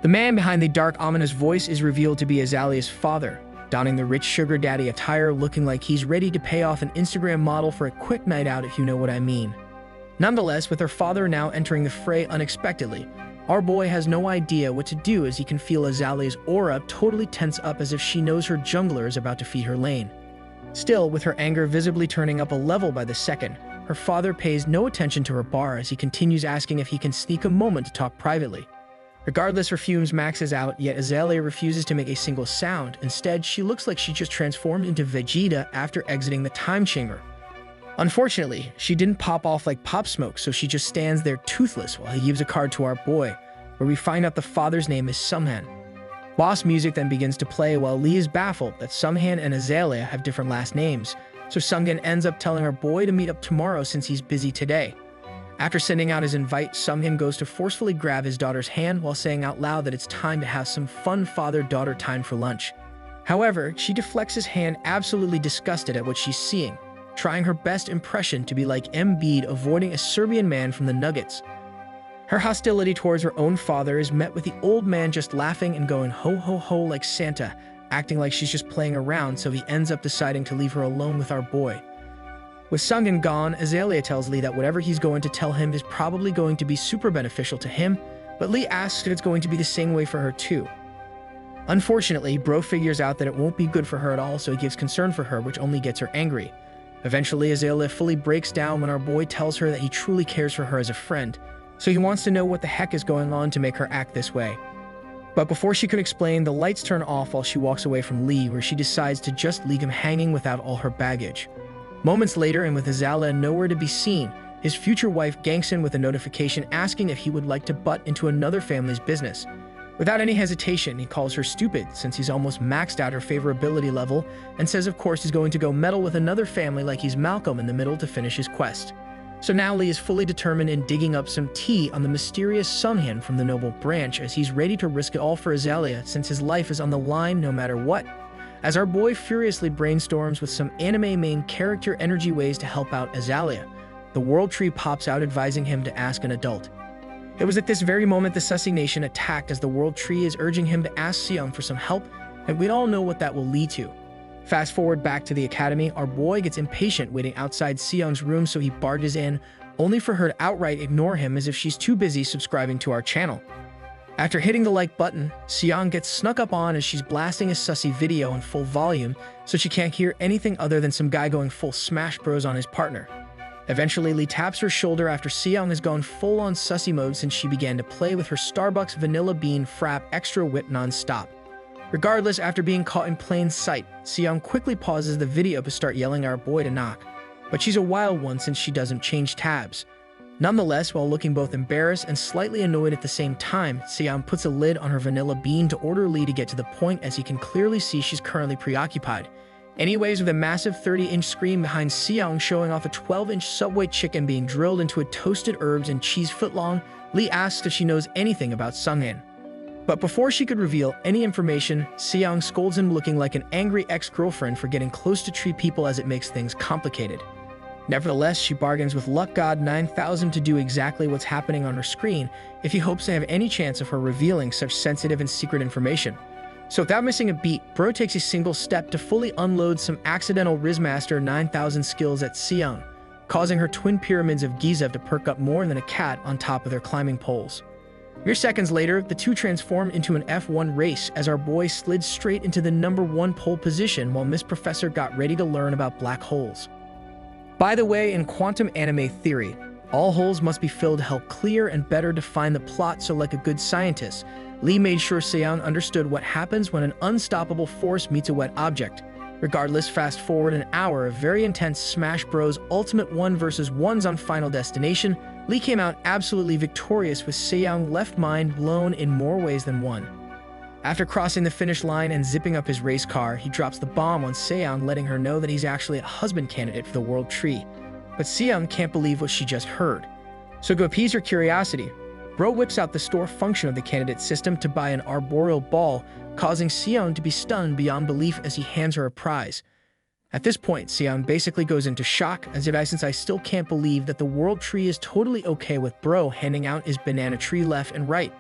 [SPEAKER 1] The man behind the dark, ominous voice is revealed to be Azalea's father, donning the rich sugar daddy attire, looking like he's ready to pay off an Instagram model for a quick night out, if you know what I mean. Nonetheless, with her father now entering the fray unexpectedly, our boy has no idea what to do as he can feel Azalea's aura totally tense up as if she knows her jungler is about to feed her lane. Still, with her anger visibly turning up a level by the second, her father pays no attention to her bar as he continues asking if he can sneak a moment to talk privately. Regardless, her fumes maxes out, yet Azalea refuses to make a single sound. Instead, she looks like she just transformed into Vegeta after exiting the time chamber. Unfortunately, she didn't pop off like Pop Smoke, so she just stands there toothless while he gives a card to our boy, where we find out the father's name is Sunghan. Boss music then begins to play while Lee is baffled that Sunghan and Azalea have different last names, so Sunghan ends up telling our boy to meet up tomorrow since he's busy today. After sending out his invite, Sunghan goes to forcefully grab his daughter's hand while saying out loud that it's time to have some fun father-daughter time for lunch. However, she deflects his hand, absolutely disgusted at what she's seeing, trying her best impression to be like Embiid avoiding a Serbian man from the Nuggets. Her hostility towards her own father is met with the old man just laughing and going ho ho ho like Santa, acting like she's just playing around, so he ends up deciding to leave her alone with our boy. With Sunghan gone, Azalea tells Lee that whatever he's going to tell him is probably going to be super beneficial to him, but Lee asks if it's going to be the same way for her too. Unfortunately, Bro figures out that it won't be good for her at all, so he gives concern for her, which only gets her angry. Eventually, Azalea fully breaks down when our boy tells her that he truly cares for her as a friend, so he wants to know what the heck is going on to make her act this way. But before she could explain, the lights turn off while she walks away from Lee, where she decides to just leave him hanging without all her baggage. Moments later, and with Azalea nowhere to be seen, his future wife ganks in with a notification asking if he would like to butt into another family's business. Without any hesitation, he calls her stupid since he's almost maxed out her favorability level and says of course he's going to go meddle with another family like he's Malcolm in the middle to finish his quest. So now Lee is fully determined in digging up some tea on the mysterious Sunghan from the noble branch, as he's ready to risk it all for Azalea since his life is on the line no matter what. As our boy furiously brainstorms with some anime main character energy ways to help out Azalea, the World Tree pops out advising him to ask an adult. It was at this very moment the Sussy Nation attacked, as the World Tree is urging him to ask Seong for some help, and we all know what that will lead to. Fast forward back to the academy, our boy gets impatient waiting outside Seong's room, so he barges in, only for her to outright ignore him as if she's too busy subscribing to our channel. After hitting the like button, Seong gets snuck up on as she's blasting a sussy video in full volume, so she can't hear anything other than some guy going full Smash Bros on his partner. Eventually, Lee taps her shoulder after Seong has gone full-on sussy mode since she began to play with her Starbucks Vanilla Bean Frap Extra Whip non-stop. Regardless, after being caught in plain sight, Seong quickly pauses the video to start yelling at our boy to knock, but she's a wild one since she doesn't change tabs. Nonetheless, while looking both embarrassed and slightly annoyed at the same time, Seong puts a lid on her Vanilla Bean to order Lee to get to the point, as he can clearly see she's currently preoccupied. Anyways, with a massive 30-inch screen behind Seong showing off a 12-inch Subway chicken being drilled into a toasted herbs and cheese footlong, Lee asks if she knows anything about Sunghan. But before she could reveal any information, Seong scolds him, looking like an angry ex-girlfriend for getting close to tree people, as it makes things complicated. Nevertheless, she bargains with Luck God 9000 to do exactly what's happening on her screen if he hopes to have any chance of her revealing such sensitive and secret information. So without missing a beat, Bro takes a single step to fully unload some accidental Rizmaster 9000 skills at Seong, causing her twin pyramids of Giza to perk up more than a cat on top of their climbing poles. Mere seconds later, the two transform into an F1 race as our boy slid straight into the #1 pole position while Miss Professor got ready to learn about black holes. By the way, in quantum anime theory, all holes must be filled to help clear and better define the plot, so like a good scientist, Lee made sure Seong understood what happens when an unstoppable force meets a wet object. Regardless, fast forward an hour of very intense Smash Bros. Ultimate 1 vs. 1s on Final Destination, Lee came out absolutely victorious, with Seong left mind blown in more ways than one. After crossing the finish line and zipping up his race car, he drops the bomb on Seong, letting her know that he's actually a husband candidate for the World Tree. But Seong can't believe what she just heard. So to appease her curiosity, Bro whips out the store function of the candidate system to buy an arboreal ball, causing Seong to be stunned beyond belief as he hands her a prize. At this point, Seong basically goes into shock, as if since I still can't believe that the World Tree is totally okay with Bro handing out his banana tree left and right.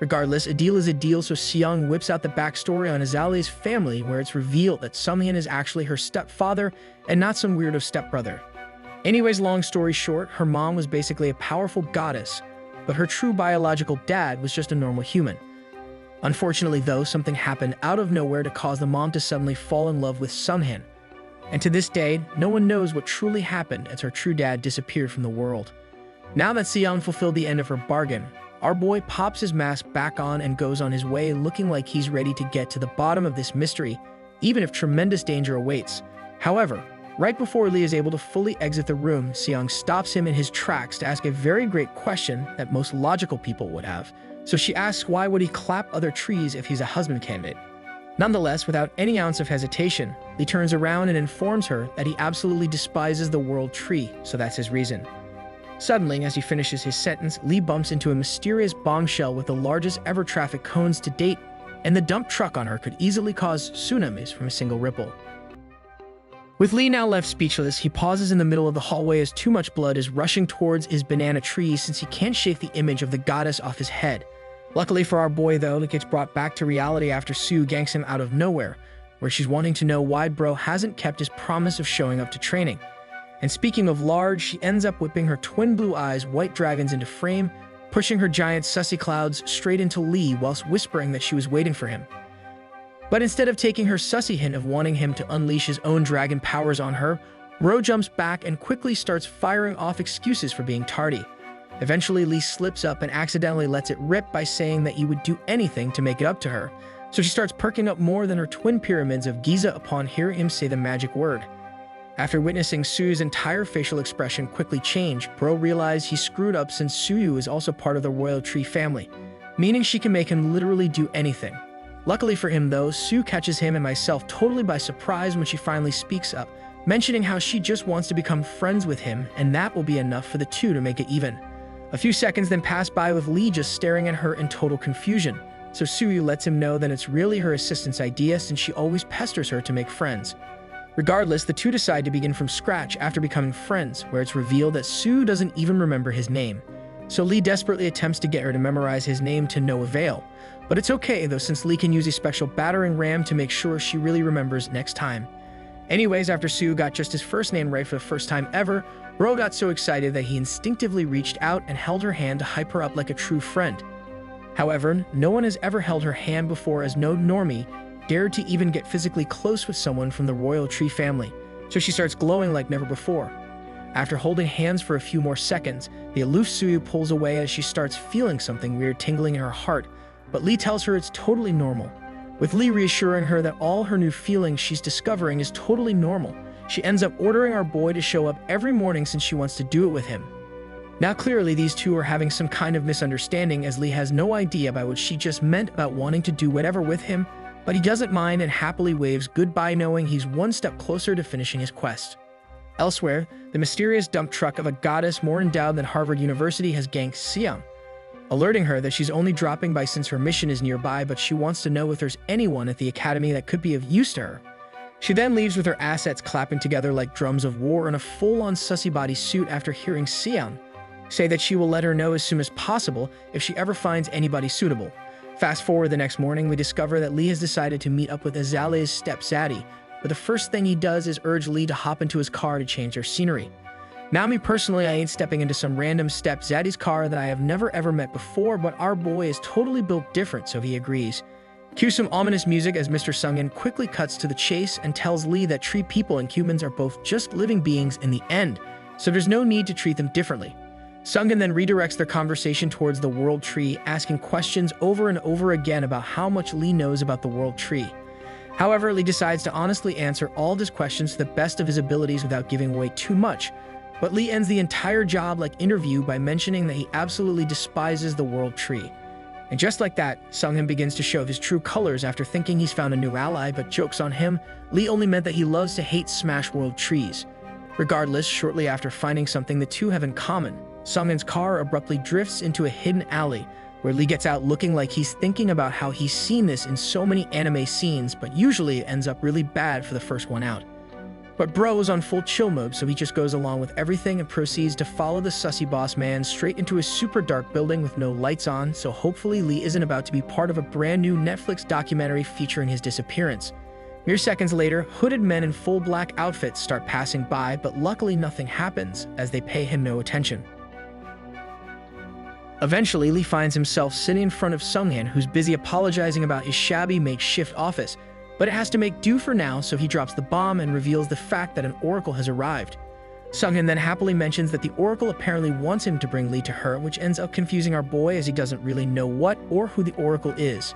[SPEAKER 1] Regardless, a deal is a deal, so Seong whips out the backstory on Azalea's family, where it's revealed that Sunghan is actually her stepfather and not some weirdo stepbrother. Anyways, long story short, her mom was basically a powerful goddess, but her true biological dad was just a normal human. Unfortunately though, something happened out of nowhere to cause the mom to suddenly fall in love with Sunghan. And to this day, no one knows what truly happened, as her true dad disappeared from the world. Now that Seong fulfilled the end of her bargain, our boy pops his mask back on and goes on his way looking like he's ready to get to the bottom of this mystery, even if tremendous danger awaits. However, right before Lee is able to fully exit the room, Seong stops him in his tracks to ask a very great question that most logical people would have. So she asks why would he clap other trees if he's a husband candidate. Nonetheless, without any ounce of hesitation, Lee turns around and informs her that he absolutely despises the world tree, so that's his reason. Suddenly, as he finishes his sentence, Lee bumps into a mysterious bombshell with the largest ever traffic cones to date, and the dump truck on her could easily cause tsunamis from a single ripple. With Lee now left speechless, he pauses in the middle of the hallway as too much blood is rushing towards his banana tree since he can't shake the image of the goddess off his head. Luckily for our boy, though, it gets brought back to reality after Sue ganks him out of nowhere, where she's wanting to know why bro hasn't kept his promise of showing up to training. And speaking of large, she ends up whipping her twin blue eyes white dragons into frame, pushing her giant sussy clouds straight into Lee whilst whispering that she was waiting for him. But instead of taking her sussy hint of wanting him to unleash his own dragon powers on her, Bro jumps back and quickly starts firing off excuses for being tardy. Eventually, Lee slips up and accidentally lets it rip by saying that he would do anything to make it up to her, so she starts perking up more than her twin pyramids of Giza upon hearing him say the magic word. After witnessing Sue's entire facial expression quickly change, Bro realized he screwed up since Suyu is also part of the royal tree family, meaning she can make him literally do anything. Luckily for him though, Sue catches him and myself totally by surprise when she finally speaks up, mentioning how she just wants to become friends with him and that will be enough for the two to make it even. A few seconds then pass by with Lee just staring at her in total confusion, so Suyu lets him know that it's really her assistant's idea since she always pesters her to make friends. Regardless, the two decide to begin from scratch after becoming friends, where it's revealed that Sue doesn't even remember his name. So Lee desperately attempts to get her to memorize his name to no avail. But it's okay though, since Lee can use a special battering ram to make sure she really remembers next time. Anyways, after Sue got just his first name right for the first time ever, Bro got so excited that he instinctively reached out and held her hand to hype her up like a true friend. However, no one has ever held her hand before, as no normie dared to even get physically close with someone from the royal tree family, so she starts glowing like never before. After holding hands for a few more seconds, the aloof Suyu pulls away as she starts feeling something weird tingling in her heart, but Lee tells her it's totally normal. With Lee reassuring her that all her new feelings she's discovering is totally normal, she ends up ordering our boy to show up every morning since she wants to do it with him. Now clearly these two are having some kind of misunderstanding, as Lee has no idea by what she just meant about wanting to do whatever with him, but he doesn't mind and happily waves goodbye knowing he's one step closer to finishing his quest. Elsewhere, the mysterious dump truck of a goddess more endowed than Harvard University has ganked Seong, alerting her that she's only dropping by since her mission is nearby, but she wants to know if there's anyone at the academy that could be of use to her. She then leaves with her assets clapping together like drums of war in a full-on sussy body suit after hearing Seong say that she will let her know as soon as possible if she ever finds anybody suitable. Fast forward the next morning, we discover that Lee has decided to meet up with Azalea's step Zaddy, but the first thing he does is urge Lee to hop into his car to change their scenery. Now me personally, I ain't stepping into some random step Zaddy's car that I have never ever met before, but our boy is totally built different, so he agrees. Cue some ominous music as Mr. Sungin quickly cuts to the chase and tells Lee that tree people and humans are both just living beings in the end, so there's no need to treat them differently. Sungin then redirects their conversation towards the world tree, asking questions over and over again about how much Lee knows about the world tree. However, Lee decides to honestly answer all of his questions to the best of his abilities without giving away too much, but Lee ends the entire job-like interview by mentioning that he absolutely despises the world tree. And just like that, Sungin begins to show his true colors after thinking he's found a new ally, but jokes on him, Lee only meant that he loves to hate smash world trees. Regardless, shortly after finding something the two have in common, Sungin's car abruptly drifts into a hidden alley, where Lee gets out looking like he's thinking about how he's seen this in so many anime scenes, but usually it ends up really bad for the first one out. But Bro is on full chill mode, so he just goes along with everything and proceeds to follow the sussy boss man straight into a super dark building with no lights on, so hopefully Lee isn't about to be part of a brand new Netflix documentary featuring his disappearance. Mere seconds later, hooded men in full black outfits start passing by, but luckily nothing happens, as they pay him no attention. Eventually, Lee finds himself sitting in front of Sungin, who's busy apologizing about his shabby makeshift office, but it has to make do for now, so he drops the bomb and reveals the fact that an oracle has arrived. Sunghyun then happily mentions that the Oracle apparently wants him to bring Lee to her, which ends up confusing our boy as he doesn't really know what or who the Oracle is.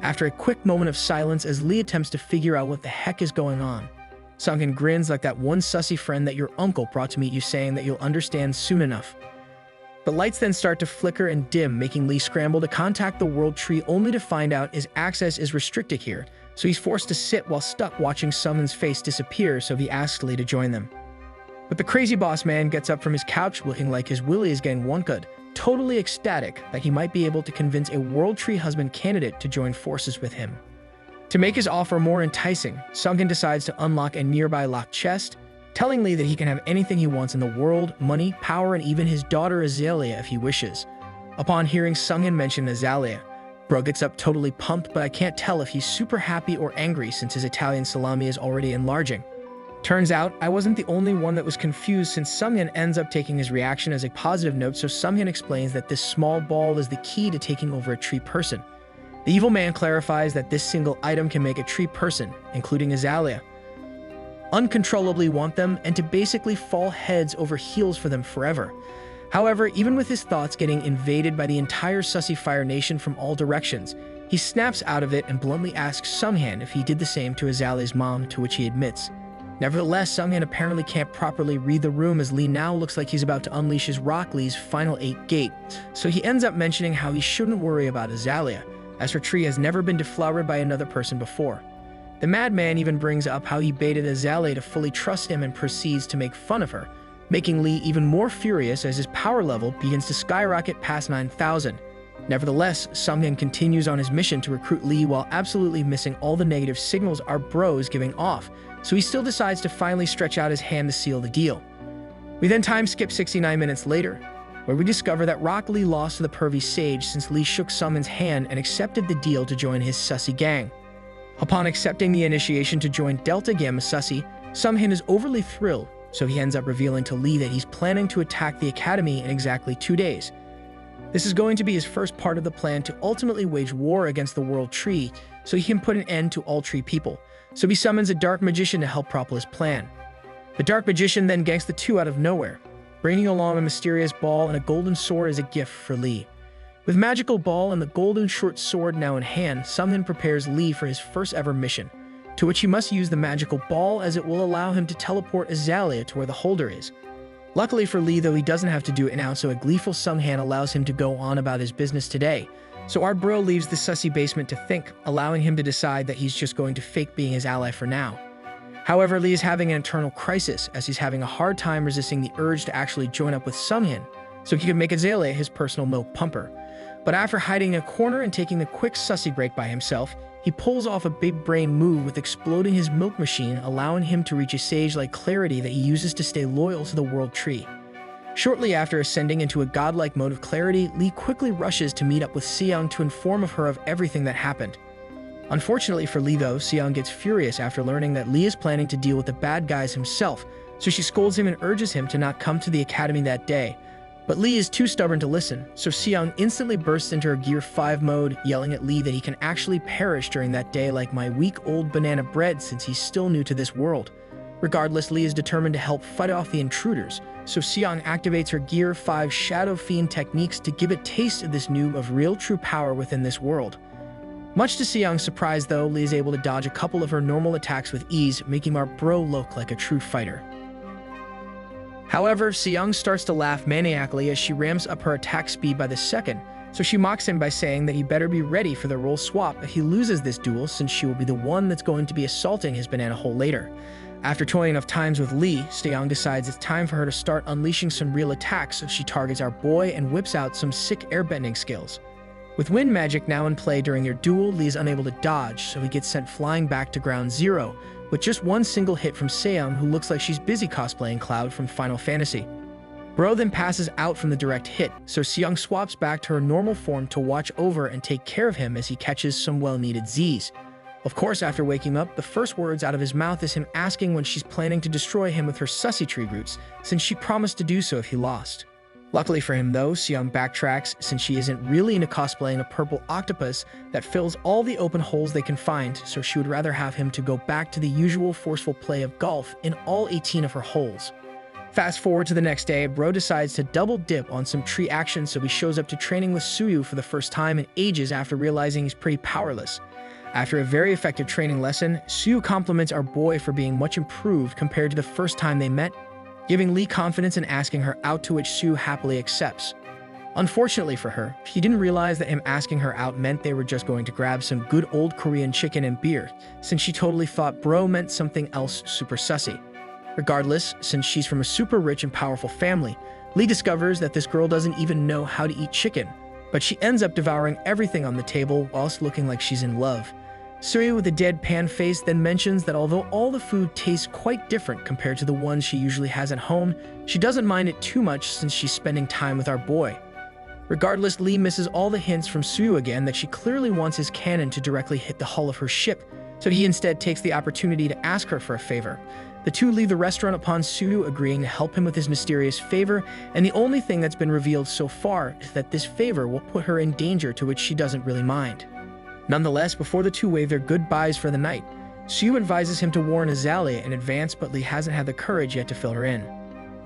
[SPEAKER 1] After a quick moment of silence as Lee attempts to figure out what the heck is going on, Sunghyun grins like that one sussy friend that your uncle brought to meet you, saying that you'll understand soon enough. The lights then start to flicker and dim, making Lee scramble to contact the World Tree, only to find out his access is restricted here, so he's forced to sit while stuck watching Sunghyun's face disappear, so he asks Lee to join them. But the crazy boss man gets up from his couch looking like his willy is getting wonkud, totally ecstatic that he might be able to convince a World Tree husband candidate to join forces with him. To make his offer more enticing, Sunghyun decides to unlock a nearby locked chest, telling Lee that he can have anything he wants in the world, money, power, and even his daughter Azalea if he wishes. Upon hearing Sunghyun mention Azalea, bro gets up totally pumped, but I can't tell if he's super happy or angry since his Italian salami is already enlarging. Turns out, I wasn't the only one that was confused, since Sunghyun ends up taking his reaction as a positive note, so Sunghyun explains that this small ball is the key to taking over a tree person. The evil man clarifies that this single item can make a tree person, including Azalea, uncontrollably want them and to basically fall heads over heels for them forever. However, even with his thoughts getting invaded by the entire Sussy Fire Nation from all directions, he snaps out of it and bluntly asks Sunghyun if he did the same to Azalea's mom, to which he admits. Nevertheless, Sunghyun apparently can't properly read the room as Lee now looks like he's about to unleash his Rock Lee's final 8 gate, so he ends up mentioning how he shouldn't worry about Azalea, as her tree has never been deflowered by another person before. The madman even brings up how he baited Azalea to fully trust him and proceeds to make fun of her, making Lee even more furious as his power level begins to skyrocket past 9,000. Nevertheless, Sunghyun continues on his mission to recruit Lee while absolutely missing all the negative signals our bro is giving off, so he still decides to finally stretch out his hand to seal the deal. We then time skip 69 minutes later, where we discover that Rock Lee lost to the pervy sage since Lee shook Sunghyun's hand and accepted the deal to join his sussy gang. Upon accepting the initiation to join Delta Gamma Sussy, Sunghyun is overly thrilled, so he ends up revealing to Lee that he's planning to attack the academy in exactly 2 days. This is going to be his first part of the plan to ultimately wage war against the World Tree, so he can put an end to all tree people, so he summons a dark magician to help propel his plan. The dark magician then ganks the two out of nowhere, bringing along a mysterious ball and a golden sword as a gift for Lee. With magical ball and the golden short sword now in hand, Sunghyun prepares Lee for his first ever mission, to which he must use the magical ball as it will allow him to teleport Azalea to where the holder is. Luckily for Lee, though, he doesn't have to do it now, so a gleeful Sunghyun allows him to go on about his business today. So our bro leaves the sussy basement to think, allowing him to decide that he's just going to fake being his ally for now. However, Lee is having an internal crisis as he's having a hard time resisting the urge to actually join up with Sunghyun, so he could make Azalea his personal milk pumper. But after hiding in a corner and taking the quick sussy break by himself, he pulls off a big brain move with exploding his milk machine, allowing him to reach a sage-like clarity that he uses to stay loyal to the World Tree. Shortly after ascending into a godlike mode of clarity, Lee quickly rushes to meet up with Seong to inform her of everything that happened. Unfortunately for Lee, though, Seong gets furious after learning that Lee is planning to deal with the bad guys himself, so she scolds him and urges him to not come to the academy that day. But Lee is too stubborn to listen, so Seong instantly bursts into her Gear 5 mode, yelling at Lee that he can actually perish during that day like my weak-old banana bread since he's still new to this world. Regardless, Lee is determined to help fight off the intruders, so Seong activates her Gear 5 Shadow Fiend techniques to give a taste of this noob of real true power within this world. Much to Seong's surprise, though, Lee is able to dodge a couple of her normal attacks with ease, making our bro look like a true fighter. However, Seong starts to laugh maniacally as she ramps up her attack speed by the second, so she mocks him by saying that he better be ready for the role swap if he loses this duel, since she will be the one that's going to be assaulting his banana hole later. After toying enough times with Lee, Seong decides it's time for her to start unleashing some real attacks, so she targets our boy and whips out some sick airbending skills. With wind magic now in play during their duel, Lee is unable to dodge, so he gets sent flying back to ground zero, with just one single hit from Seong, who looks like she's busy cosplaying Cloud from Final Fantasy. Bro then passes out from the direct hit, so Seong swaps back to her normal form to watch over and take care of him as he catches some well-needed Z's. Of course, after waking up, the first words out of his mouth is him asking when she's planning to destroy him with her sussy tree roots, since she promised to do so if he lost. Luckily for him, though, Seong backtracks since she isn't really into cosplaying a purple octopus that fills all the open holes they can find, so she would rather have him to go back to the usual forceful play of golf in all 18 of her holes. Fast forward to the next day, Bro decides to double dip on some tree action, so he shows up to training with Suyu for the first time in ages after realizing he's pretty powerless. After a very effective training lesson, Suyu compliments our boy for being much improved compared to the first time they met, giving Lee confidence and asking her out, to which Suyu happily accepts. Unfortunately for her, she didn't realize that him asking her out meant they were just going to grab some good old Korean chicken and beer, since she totally thought Bro meant something else super sussy. Regardless, since she's from a super rich and powerful family, Lee discovers that this girl doesn't even know how to eat chicken, but she ends up devouring everything on the table whilst looking like she's in love. Suyu, with a deadpan face, then mentions that although all the food tastes quite different compared to the ones she usually has at home, she doesn't mind it too much since she's spending time with our boy. Regardless, Lee misses all the hints from Suyu again that she clearly wants his cannon to directly hit the hull of her ship, so he instead takes the opportunity to ask her for a favor. The two leave the restaurant upon Suyu agreeing to help him with his mysterious favor, and the only thing that's been revealed so far is that this favor will put her in danger, to which she doesn't really mind. Nonetheless, before the two wave their goodbyes for the night, Suyu advises him to warn Azalea in advance, but Lee hasn't had the courage yet to fill her in.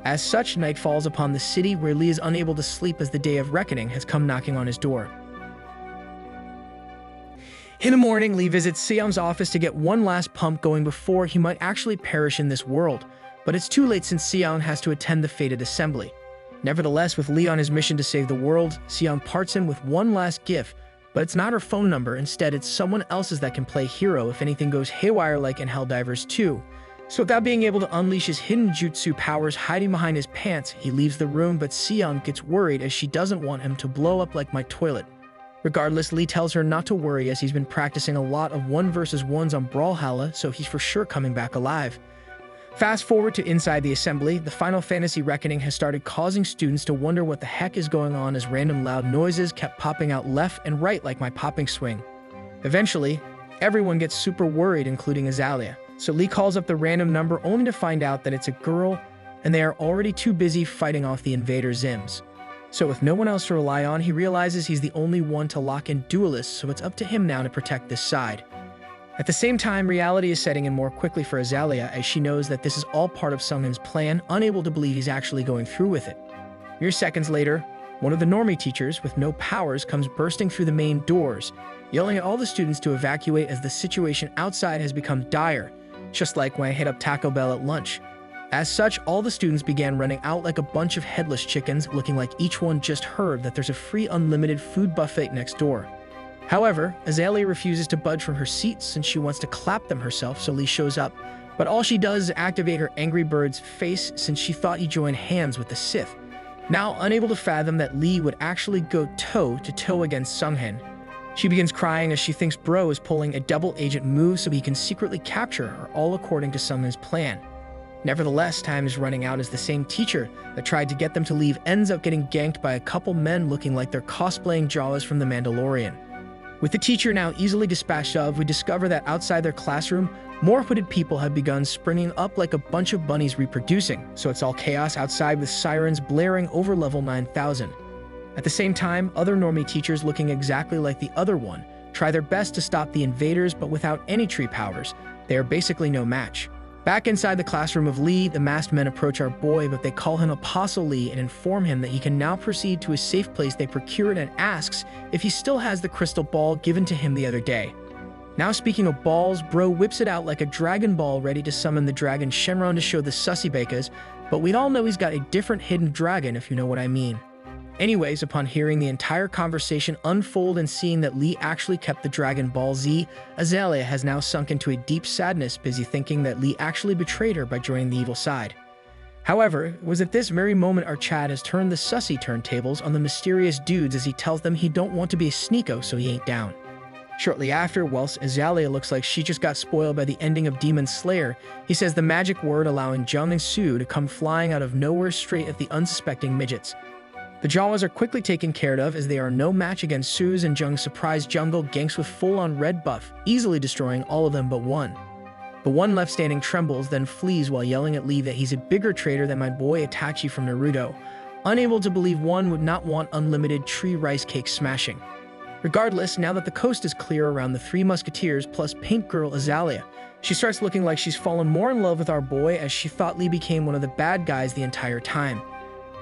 [SPEAKER 1] As such, night falls upon the city, where Lee is unable to sleep as the day of reckoning has come knocking on his door. In the morning, Lee visits Seon's office to get one last pump going before he might actually perish in this world, but it's too late since Seon has to attend the fated assembly. Nevertheless, with Lee on his mission to save the world, Seon parts him with one last gift, but it's not her phone number. Instead, it's someone else's that can play hero if anything goes haywire, like in Helldivers 2. So without being able to unleash his hidden jutsu powers hiding behind his pants, he leaves the room, but Seon gets worried as she doesn't want him to blow up like my toilet. Regardless, Lee tells her not to worry as he's been practicing a lot of 1 vs 1s on Brawlhalla, so he's for sure coming back alive. Fast forward to inside the assembly, the Final Fantasy Reckoning has started causing students to wonder what the heck is going on, as random loud noises kept popping out left and right like my popping swing. Eventually, everyone gets super worried, including Azalea, so Lee calls up the random number only to find out that it's a girl, and they are already too busy fighting off the invader Zims. So with no one else to rely on, he realizes he's the only one to lock in duelists, so it's up to him now to protect this side. At the same time, reality is setting in more quickly for Azalea, as she knows that this is all part of Sungmin's plan, unable to believe he's actually going through with it. Mere seconds later, one of the normie teachers with no powers comes bursting through the main doors, yelling at all the students to evacuate as the situation outside has become dire, just like when I hit up Taco Bell at lunch. As such, all the students began running out like a bunch of headless chickens, looking like each one just heard that there's a free unlimited food buffet next door. However, Azalea refuses to budge from her seat since she wants to clap them herself, so Lee shows up, but all she does is activate her Angry Bird's face since she thought he joined hands with the Sith. Now unable to fathom that Lee would actually go toe-to-toe against Sungmin, she begins crying as she thinks Bro is pulling a double agent move so he can secretly capture her, all according to Sungmin's plan. Nevertheless, time is running out as the same teacher that tried to get them to leave ends up getting ganked by a couple men looking like they're cosplaying Jawas from The Mandalorian. With the teacher now easily dispatched of, we discover that outside their classroom, more hooded people have begun springing up like a bunch of bunnies reproducing, so it's all chaos outside with sirens blaring over level 9000. At the same time, other normie teachers looking exactly like the other one try their best to stop the invaders, but without any tree powers, they are basically no match. Back inside the classroom of Lee, the masked men approach our boy, but they call him Apostle Lee and inform him that he can now proceed to a safe place they procured, and asks if he still has the crystal ball given to him the other day. Now speaking of balls, Bro whips it out like a Dragon Ball ready to summon the dragon Shenron to show the sussy bakers, but we all know he's got a different hidden dragon, if you know what I mean. Anyways, upon hearing the entire conversation unfold and seeing that Lee actually kept the Dragon Ball Z, Azalea has now sunk into a deep sadness, busy thinking that Lee actually betrayed her by joining the evil side. However, it was at this very moment our Chad has turned the sussy turntables on the mysterious dudes as he tells them he don't want to be a sneako, so he ain't down. Shortly after, whilst Azalea looks like she just got spoiled by the ending of Demon Slayer, he says the magic word allowing Jung and Sue to come flying out of nowhere straight at the unsuspecting midgets. The Jawas are quickly taken care of as they are no match against Sue's and Jung's surprise jungle ganks with full-on red buff, easily destroying all of them but one. The one left standing trembles, then flees while yelling at Lee that he's a bigger traitor than my boy Itachi from Naruto, unable to believe one would not want unlimited tree rice cake smashing. Regardless, now that the coast is clear around the Three Musketeers plus Paint Girl Azalea, She starts looking like she's fallen more in love with our boy, as she thought Lee became one of the bad guys the entire time.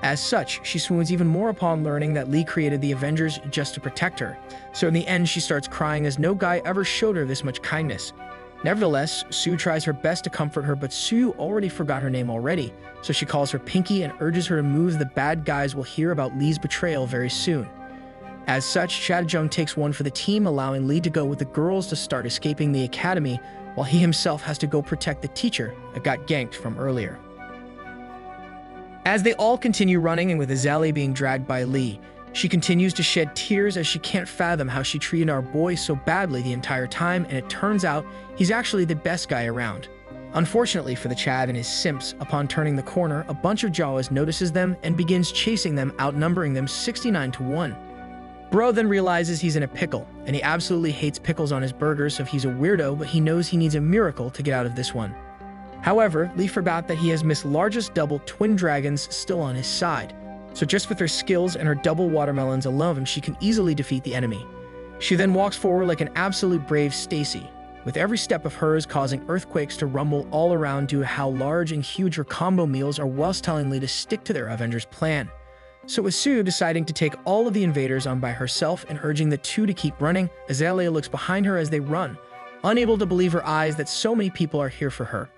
[SPEAKER 1] As such, she swoons even more upon learning that Lee created the Avengers just to protect her. So in the end, she starts crying as no guy ever showed her this much kindness. Nevertheless, Sue tries her best to comfort her, but Sue already forgot her name already, so she calls her Pinky and urges her to move. The bad guys will hear about Lee's betrayal very soon. As such, Shadjung takes one for the team, allowing Lee to go with the girls to start escaping the academy, while he himself has to go protect the teacher that got ganked from earlier. As they all continue running, and with Azalea being dragged by Lee, she continues to shed tears as she can't fathom how she treated our boy so badly the entire time, and it turns out he's actually the best guy around. Unfortunately for the Chad and his simps, upon turning the corner, a bunch of Jawas notices them and begins chasing them, outnumbering them 69-1. Bro then realizes he's in a pickle, and he absolutely hates pickles on his burgers, so he's a weirdo, but he knows he needs a miracle to get out of this one. However, Lee forgot that he has Miss Largest Double Twin Dragons still on his side, so just with her skills and her double watermelons alone, she can easily defeat the enemy. She then walks forward like an absolute brave Stacy, with every step of hers causing earthquakes to rumble all around due to how large and huge her combo meals are, whilst telling Lee to stick to their Avengers plan. So with Sue deciding to take all of the invaders on by herself and urging the two to keep running, Azalea looks behind her as they run, unable to believe her eyes that so many people are here for her.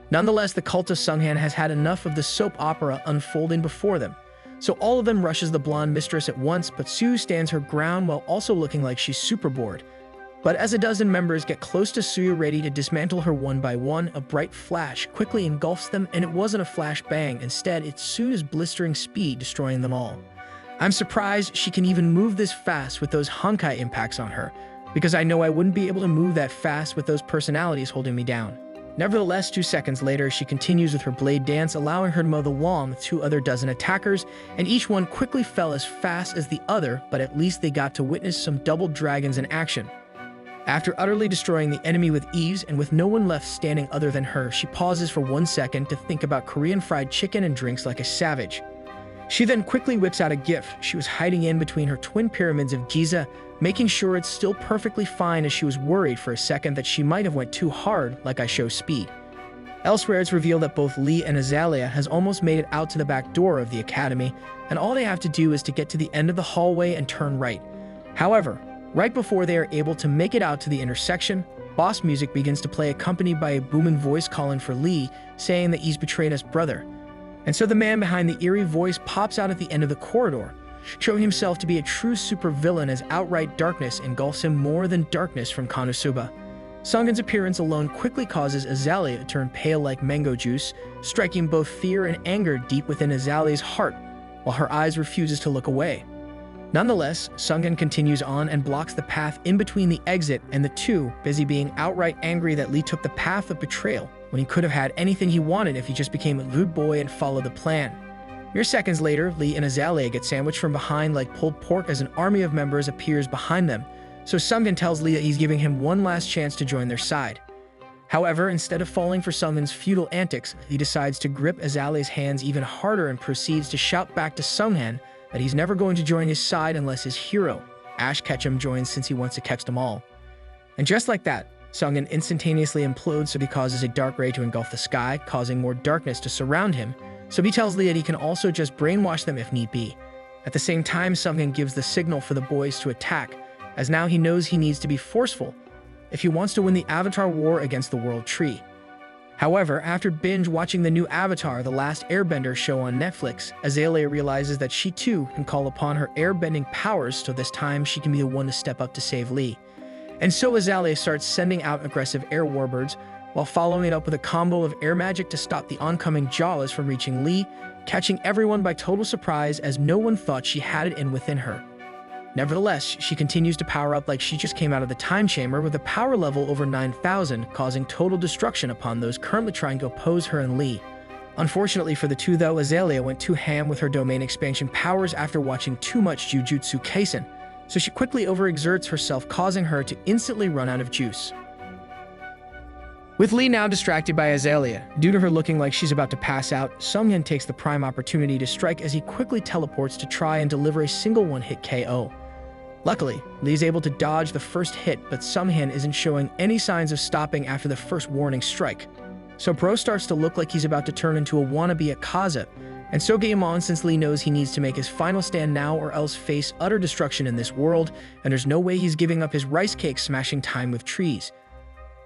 [SPEAKER 1] Nonetheless, the cult of Sunghan has had enough of the soap opera unfolding before them, so all of them rushes the blonde mistress at once, but Sue stands her ground while also looking like she's super bored. But as a dozen members get close to Sue ready to dismantle her one by one, a bright flash quickly engulfs them, and it wasn't a flash bang, instead it's Sue's blistering speed destroying them all. I'm surprised she can even move this fast with those Honkai impacts on her, because I know I wouldn't be able to move that fast with those personalities holding me down. Nevertheless, 2 seconds later, she continues with her blade dance, allowing her to mow the lawn with 2 other dozen attackers, and each one quickly fell as fast as the other, but at least they got to witness some double dragons in action. After utterly destroying the enemy with ease and with no one left standing other than her, she pauses for 1 second to think about Korean fried chicken and drinks like a savage. She then quickly whips out a gift she was hiding in between her twin pyramids of Giza, making sure it's still perfectly fine, as she was worried for a second that she might have went too hard like I show speed. Elsewhere, it's revealed that both Lee and Azalea has almost made it out to the back door of the academy, and all they have to do is to get to the end of the hallway and turn right. However, right before they are able to make it out to the intersection, boss music begins to play, accompanied by a booming voice calling for Lee, saying that he's betrayed us, brother. And so the man behind the eerie voice pops out at the end of the corridor, showing himself to be a true supervillain, as outright darkness engulfs him more than darkness from Konosuba. Sunghan's appearance alone quickly causes Azalea to turn pale like mango juice, striking both fear and anger deep within Azalea's heart, while her eyes refuses to look away. Nonetheless, Sunghan continues on and blocks the path in between the exit and the two, busy being outright angry that Lee took the path of betrayal when he could have had anything he wanted if he just became a good boy and followed the plan. Mere seconds later, Lee and Azalea get sandwiched from behind like pulled pork as an army of members appears behind them, so Sunghan tells Lee that he's giving him one last chance to join their side. However, instead of falling for Sunghan's futile antics, he decides to grip Azalea's hands even harder and proceeds to shout back to Sunghan that he's never going to join his side unless his hero, Ash Ketchum, joins, since he wants to catch them all. And just like that, Sunghan instantaneously implodes, so he causes a dark ray to engulf the sky, causing more darkness to surround him, so he tells Lee that he can also just brainwash them if need be. At the same time, Sunghan gives the signal for the boys to attack, as now he knows he needs to be forceful if he wants to win the Avatar War against the World Tree. However, after binge-watching the new Avatar: The Last Airbender show on Netflix, Azalea realizes that she too can call upon her airbending powers, so this time she can be the one to step up to save Lee. And so Azalea starts sending out aggressive air warbirds, while following it up with a combo of air magic to stop the oncoming Jawas from reaching Lee, catching everyone by total surprise as no one thought she had it in within her. Nevertheless, she continues to power up like she just came out of the time chamber with a power level over 9,000, causing total destruction upon those currently trying to oppose her and Lee. Unfortunately for the two though, Azalea went too ham with her domain expansion powers after watching too much Jujutsu Kaisen, so she quickly overexerts herself, causing her to instantly run out of juice. With Lee now distracted by Azalea, due to her looking like she's about to pass out, Sunghan takes the prime opportunity to strike as he quickly teleports to try and deliver a single one-hit KO. Luckily, Lee is able to dodge the first hit, but Sunghan isn't showing any signs of stopping after the first warning strike. So Bro starts to look like he's about to turn into a wannabe Akaza, and so game on since Lee knows he needs to make his final stand now or else face utter destruction in this world, and there's no way he's giving up his rice cake smashing time with trees.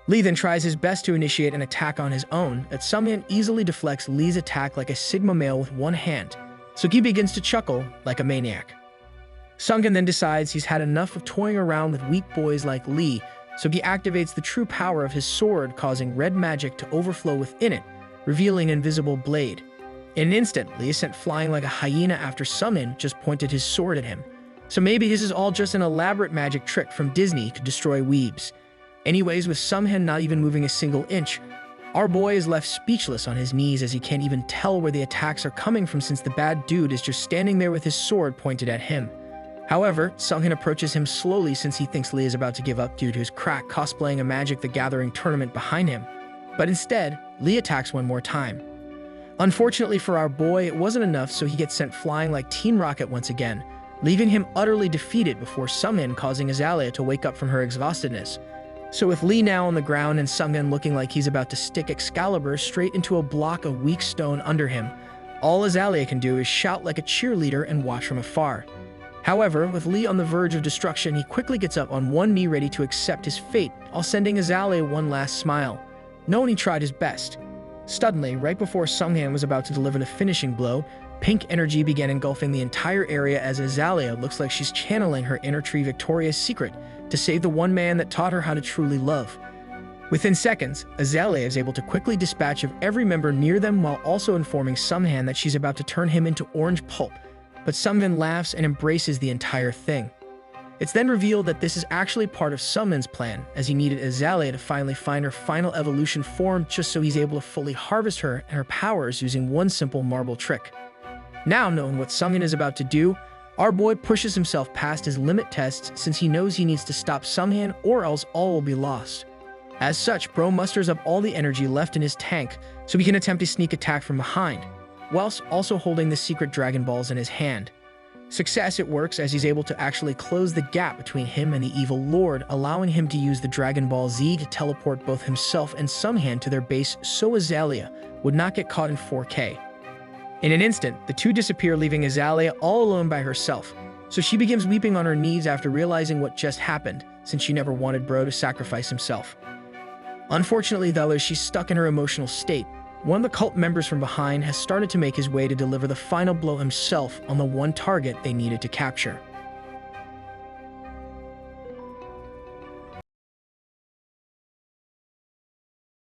[SPEAKER 1] Lee then tries his best to initiate an attack on his own, but Sunghan easily deflects Lee's attack like a Sigma male with one hand, so he begins to chuckle like a maniac. Sunghan then decides he's had enough of toying around with weak boys like Lee, so he activates the true power of his sword, causing red magic to overflow within it, revealing an invisible blade. In an instant, Lee is sent flying like a hyena after Sunghan just pointed his sword at him. So maybe this is all just an elaborate magic trick from Disney to destroy weebs. Anyways, with Sunghan not even moving a single inch, our boy is left speechless on his knees as he can't even tell where the attacks are coming from since the bad dude is just standing there with his sword pointed at him. However, Sunghan approaches him slowly since he thinks Lee is about to give up due to his crack cosplaying a Magic the Gathering tournament behind him. But instead, Lee attacks one more time. Unfortunately for our boy, it wasn't enough, so he gets sent flying like Team Rocket once again, leaving him utterly defeated before Sunghan causing Azalea to wake up from her exhaustedness. So with Lee now on the ground and Sunghan looking like he's about to stick Excalibur straight into a block of weak stone under him, all Azalea can do is shout like a cheerleader and watch from afar. However, with Lee on the verge of destruction, he quickly gets up on one knee ready to accept his fate, while sending Azalea one last smile, knowing he tried his best. Suddenly, right before Sunghan was about to deliver the finishing blow, pink energy began engulfing the entire area as Azalea looks like she's channeling her inner tree Victoria's Secret to save the one man that taught her how to truly love. Within seconds, Azalea is able to quickly dispatch of every member near them while also informing Sunghan that she's about to turn him into orange pulp, but Sunghan laughs and embraces the entire thing. It's then revealed that this is actually part of Sunghan's plan, as he needed Azalea to finally find her final evolution form just so he's able to fully harvest her and her powers using one simple marble trick. Now knowing what Sunghan is about to do, our boy pushes himself past his limit tests since he knows he needs to stop Sunghan or else all will be lost. As such, Bro musters up all the energy left in his tank so he can attempt a sneak attack from behind, whilst also holding the secret Dragon Balls in his hand. Success, it works as he's able to actually close the gap between him and the evil lord, allowing him to use the Dragon Ball Z to teleport both himself and Sunghan to their base so Azalea would not get caught in 4K. In an instant, the two disappear, leaving Azalea all alone by herself, so she begins weeping on her knees after realizing what just happened, since she never wanted Bro to sacrifice himself. Unfortunately though, as she's stuck in her emotional state, one of the cult members from behind has started to make his way to deliver the final blow himself on the one target they needed to capture.